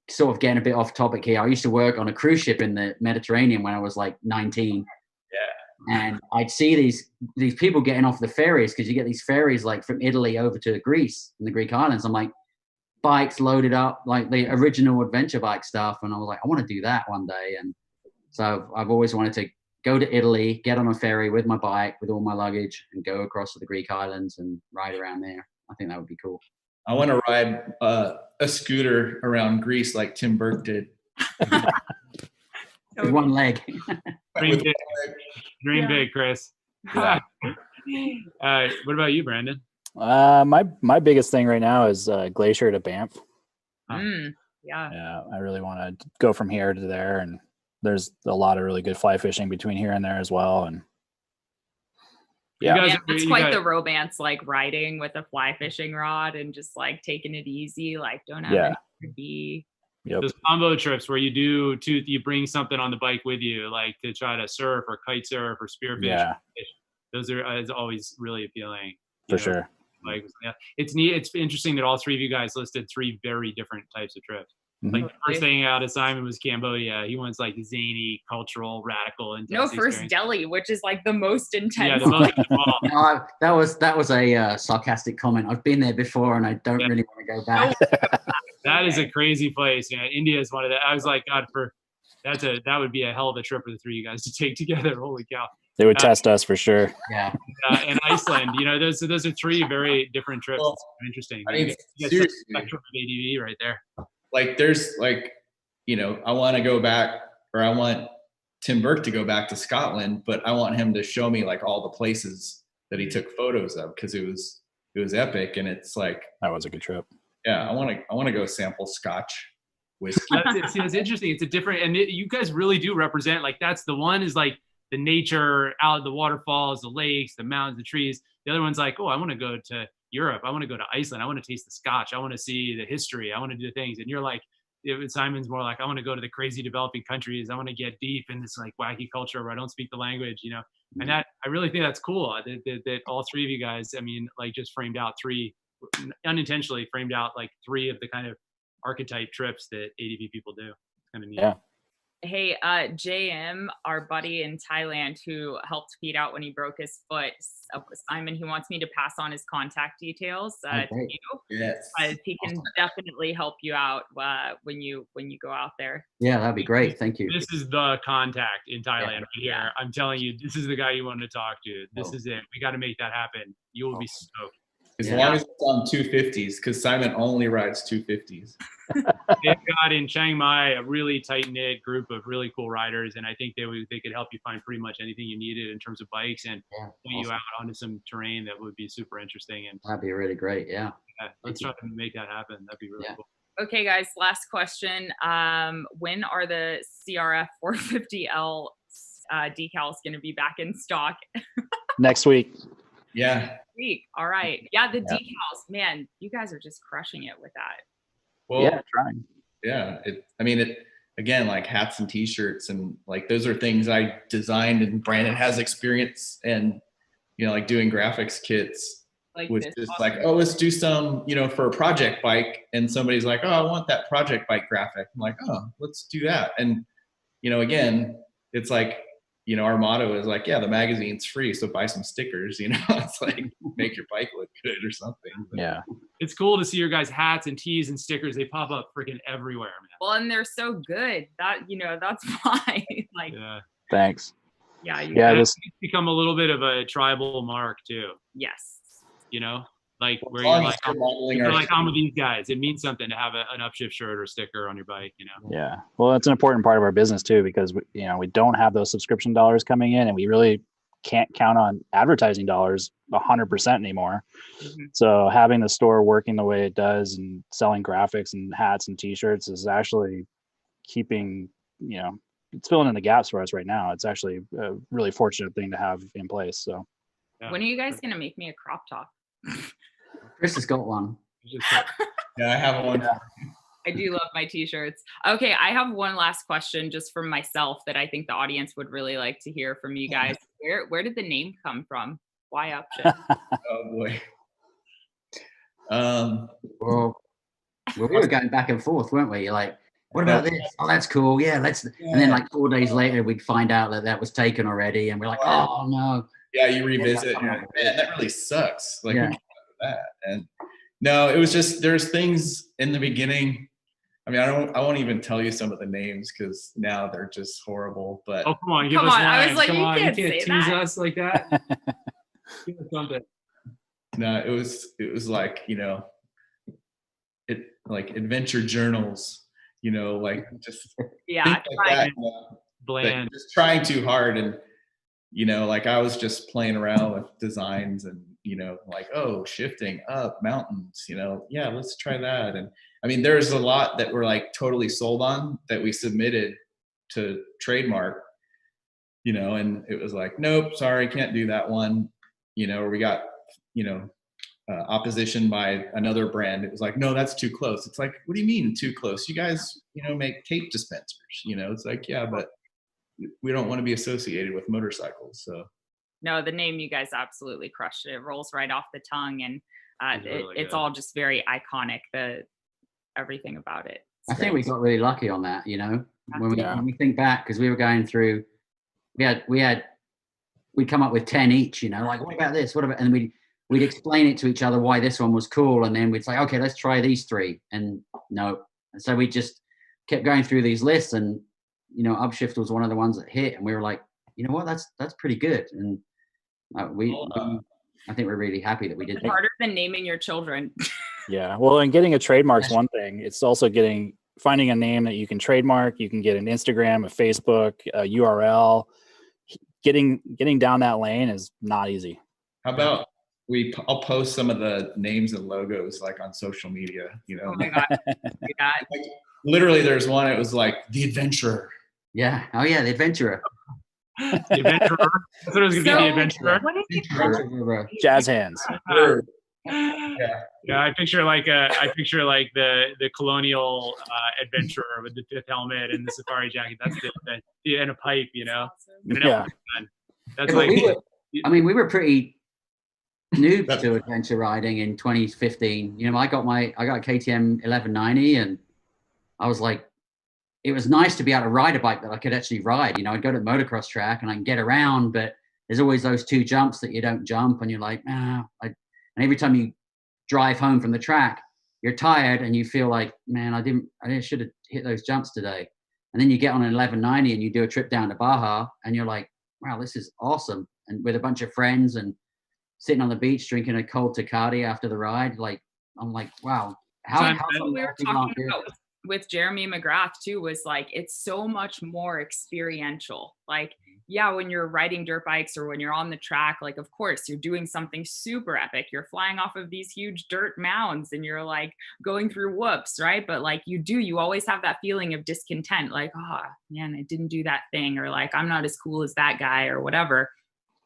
sort of getting a bit off topic here. I used to work on a cruise ship in the Mediterranean when I was like 19. And I'd see these people getting off the ferries, because you get these ferries like from Italy over to Greece and the Greek islands. I'm like, bikes loaded up, like the original adventure bike stuff. And I was like, I want to do that one day. And so I've always wanted to go to Italy, get on a ferry with my bike, with all my luggage, and go across to the Greek islands and ride around there. I think that would be cool. I want to ride a scooter around Greece like Tim Burke did. With one leg. Dream big, Chris. What about you, Brandon? My biggest thing right now is Glacier to Banff. Yeah, I really want to go from here to there, and there's a lot of really good fly fishing between here and there as well. And it's quite the romance, like riding with a fly fishing rod and just like taking it easy, like don't have anything to be. Yep. Those combo trips where you bring something on the bike with you, like to try to surf or kite surf or spearfish. Yeah. Those are always really appealing. For sure. Like, it's neat. It's interesting that all three of you guys listed three very different types of trips. Mm-hmm. Like the first thing out of Simon was Cambodia. He wants like zany, cultural, radical, intense first experience. Delhi, which is like the most intense. Yeah, the most involved. No, that was a sarcastic comment. I've been there before, and I don't really want to go back. That is a crazy place. Yeah, India is one of the. I was like, God, that would be a hell of a trip for the three of you guys to take together. Holy cow! They would test us for sure. Yeah. And Iceland, you know, those are three very different trips. Well, it's interesting. I mean, you seriously, spectrum of ADV right there. Like there's like, you know, I want to go back, or I want Tim Burke to go back to Scotland, but I want him to show me like all the places that he took photos of, because it was epic. And it's like, that was a good trip. Yeah, I want to go sample Scotch whiskey. That's interesting. It's a different, and you guys really do represent, like, that's the one is like the nature, out the waterfalls, the lakes, the mountains, the trees. The other one's like, oh, I want to go to Europe. I want to go to Iceland. I want to taste the Scotch. I want to see the history. I want to do things. And you're like, Simon's more like, I want to go to the crazy developing countries. I want to get deep in this like wacky culture where I don't speak the language, you know. And that, I really think that's cool that all three of you guys, I mean, like just unintentionally framed out like three of the kind of archetype trips that ADV people do. It's kind of neat. Yeah. Hey, JM, our buddy in Thailand who helped Pete out when he broke his foot, Simon, he wants me to pass on his contact details to you. Yes. He can definitely help you out when you go out there. Yeah, that'd be great. Thank you. This is the contact in Thailand right here. I'm telling you, this is the guy you want to talk to. This is it. We got to make that happen. You will be stoked. As long as it's on 250s, because Simon only rides 250s. They've got in Chiang Mai a really tight-knit group of really cool riders, and I think they could help you find pretty much anything you needed in terms of bikes and point you out onto some terrain that would be super interesting. And that'd be really great. Yeah. let's try to make that happen. That'd be really cool. Okay, guys, last question. When are the CRF 450L decals going to be back in stock? Next week. Yeah. Week. All right. Yeah, the decals, man, you guys are just crushing it with that. Well, Yeah, trying. Yeah. Again, like hats and t-shirts, and like those are things I designed, and Brandon has experience, and like doing graphics kits Like was this just awesome. like, oh, let's do some, for a project bike, and somebody's like, oh, I want that project bike graphic. I'm like, oh, let's do that. And again, it's like, our motto is like, yeah, the magazine's free, so buy some stickers. It's like, make your bike look good or something. But Yeah. It's cool to see your guys' hats and tees and stickers. They pop up freaking everywhere, man. Well, and they're so good that that's why. Like, Yeah. Thanks. yeah, It's become a little bit of a tribal mark too. yes. Like as where long you're as you're modeling you're our like, I'm with these guys. It means something to have an Upshift shirt or sticker on your bike. Yeah. Well, it's an important part of our business too, because we don't have those subscription dollars coming in, and we really can't count on advertising dollars 100% anymore. Mm-hmm. So having the store working the way it does and selling graphics and hats and t-shirts is actually keeping, it's filling in the gaps for us right now. It's actually a really fortunate thing to have in place. So Yeah. When are you guys going to make me a crop top? Chris has got one. Yeah, I have one. Yeah. I do love my t-shirts. Okay, I have one last question just from myself that I think the audience would really like to hear from you guys. Where did the name come from? Why Upshift? Oh boy. Well, we were going back and forth, weren't we? Like, what about this? Oh, that's cool. Yeah, let's. Yeah. And then like 4 days later, we'd find out that was taken already, and we're like, oh no. Yeah, you revisit. And you're like, man, that really sucks. Like, who came up with that? And no, it was just, there's things in the beginning. I mean, I won't even tell you some of the names because now they're just horrible. But Oh, come on, give Come us on, one. I was like, Come you on, can't you say can't tease that. us like that. Give us something. no, it was like, it like adventure journals, like just Yeah, things like that, Bland. just trying too hard. And like I was just playing around with designs, and like, oh, shifting up mountains, yeah, let's try that. And I mean, there's a lot that we're like totally sold on that we submitted to trademark, and it was like, nope, sorry, can't do that one. Or we got opposition by another brand. It was like, no, that's too close. It's like, what do you mean too close? You guys make tape dispensers. It's like, yeah, but we don't want to be associated with motorcycles. So no, the name, you guys absolutely crushed it. It rolls right off the tongue, and it's good. all just very iconic. Everything about it. I think we got really lucky on that. When we think back, because we were going through, we'd come up with 10 each. Like, what about this? What about? And we'd explain it to each other why this one was cool, and then we'd say, okay, let's try these 3. And no, and so we just kept going through these lists, and Upshift was one of the ones that hit, and we were like, you know what, that's pretty good. And I think we're really happy that we did that. Harder than naming your children. yeah. Well, and getting a trademark's one thing. It's also finding a name that you can trademark. You can get an Instagram, a Facebook, a URL. Getting down that lane is not easy. How about I'll post some of the names and logos like on social media, Oh my God. Yeah. Like, literally there's one, it was like the Adventurer. Yeah. Oh yeah, the Adventurer. The Adventurer. I thought it was gonna be the Adventurer. What is it called? Jazz hands. Yeah, I picture like the colonial adventurer with the 5th helmet and the safari jacket. That's and a pipe, Yeah. That's we were pretty new to adventure riding in 2015. I got a KTM 1190, and I was like, it was nice to be able to ride a bike that I could actually ride. I'd go to the motocross track and I can get around, but there's always those 2 jumps that you don't jump, and you're like, and every time you drive home from the track, you're tired and you feel like, man, I should have hit those jumps today. And then you get on an 1190 and you do a trip down to Baja, and you're like, wow, this is awesome. And with a bunch of friends and sitting on the beach drinking a cold Tecate after the ride, like, I'm like, wow. How we were talking about with Jeremy McGrath too, was like, it's so much more experiential. Like, yeah, when you're riding dirt bikes or when you're on the track, like, of course, you're doing something super epic. You're flying off of these huge dirt mounds and you're like going through whoops, right? But like you always have that feeling of discontent, like, oh man, I didn't do that thing, or like, I'm not as cool as that guy or whatever.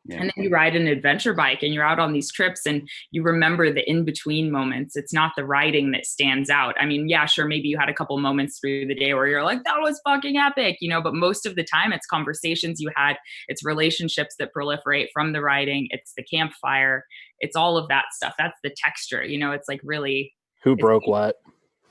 Yeah. And then you ride an adventure bike and you're out on these trips and you remember the in-between moments. It's not the riding that stands out. I mean, yeah, sure, maybe you had a couple moments through the day where you're like, that was fucking epic, you know, but most of the time it's conversations you had, it's relationships that proliferate from the riding, it's the campfire, it's all of that stuff. That's the texture, you know, it's like really. Who broke what?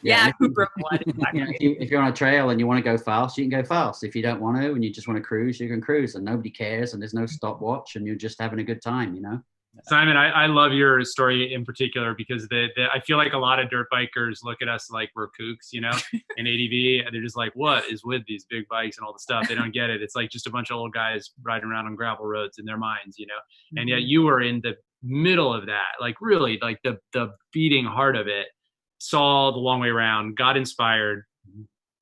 Yeah, who broke what? Exactly. You know, if you're on a trail and you want to go fast, you can go fast. If you don't want to and you just want to cruise, you can cruise, and nobody cares, and there's no stopwatch, and you're just having a good time, you know? Simon, I love your story in particular because I feel like a lot of dirt bikers look at us like we're kooks, you know, in ADV, and they're just like, what is with these big bikes and all the stuff? They don't get it. It's like just a bunch of old guys riding around on gravel roads in their minds, you know? And yet you were in the middle of that, like really like the beating heart of it. Saw the long way around, got inspired,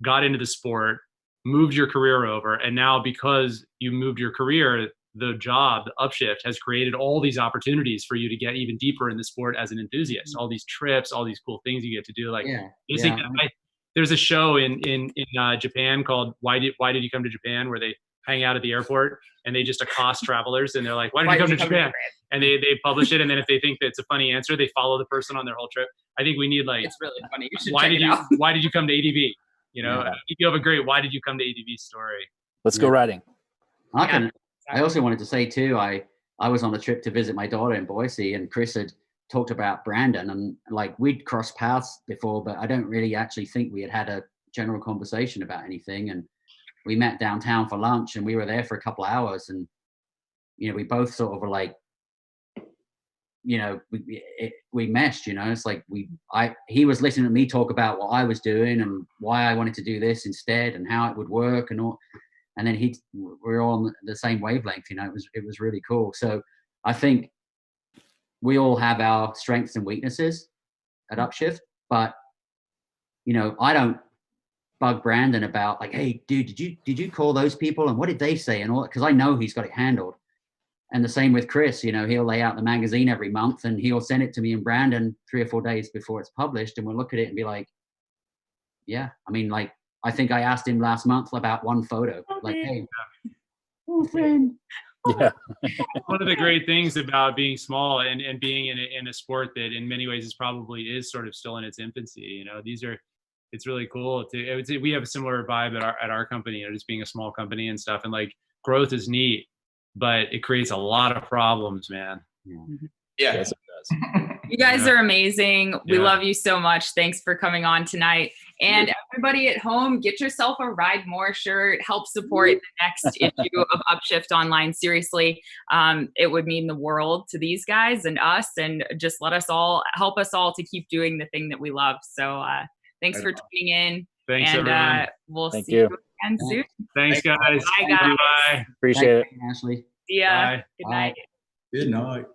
got into the sport, moved your career over. And now because you moved your career, the job, the Upshift, has created all these opportunities for you to get even deeper in the sport as an enthusiast. All these trips, all these cool things you get to do. Like, there's a show in Japan called Why Did You Come to Japan, where they hang out at the airport and they just accost travelers and they're like, why did you come to Japan? And they publish it, and then if they think that it's a funny answer, they follow the person on their whole trip. I think we need like, it's really funny. You should why check did it you out. why did you come to ADV? You know, if you have a great why did you come to ADV story. Let's go riding. I also wanted to say too, I was on a trip to visit my daughter in Boise, and Chris had talked about Brandon, and like we'd crossed paths before, but I don't really actually think we had a general conversation about anything. And we met downtown for lunch, and we were there for a couple of hours, and you know, we both sort of were like, you know, we meshed, you know. It's like he was listening to me talk about what I was doing and why I wanted to do this instead and how it would work and all. And then we're all on the same wavelength, you know. It was really cool. So I think we all have our strengths and weaknesses at Upshift, but you know, I don't bug Brandon about like, hey, dude, did you call those people and what did they say and all that? Because I know he's got it handled. And the same with Chris, you know, he'll lay out the magazine every month and he'll send it to me and Brandon 3 or 4 days before it's published, and we'll look at it and be like, yeah, I mean, like, I think I asked him last month about one photo, like, hey, friend. Yeah. One of the great things about being small and being in a sport that in many ways is sort of still in its infancy, you know, it's really cool I would say we have a similar vibe at our company, you know, just being a small company and stuff, and like growth is neat, but it creates a lot of problems, man. Yeah. Yes, it does. You guys are amazing. We love you so much. Thanks for coming on tonight. And everybody at home, get yourself a Ride More shirt. Help support the next issue of Upshift Online. Seriously, it would mean the world to these guys and us, and just help us all to keep doing the thing that we love. So thanks for tuning in. Thanks, and everyone. We'll see you again soon. Thanks, guys. Bye, guys. Bye. Appreciate it. Ashley. See ya. Bye. Good night. Good night.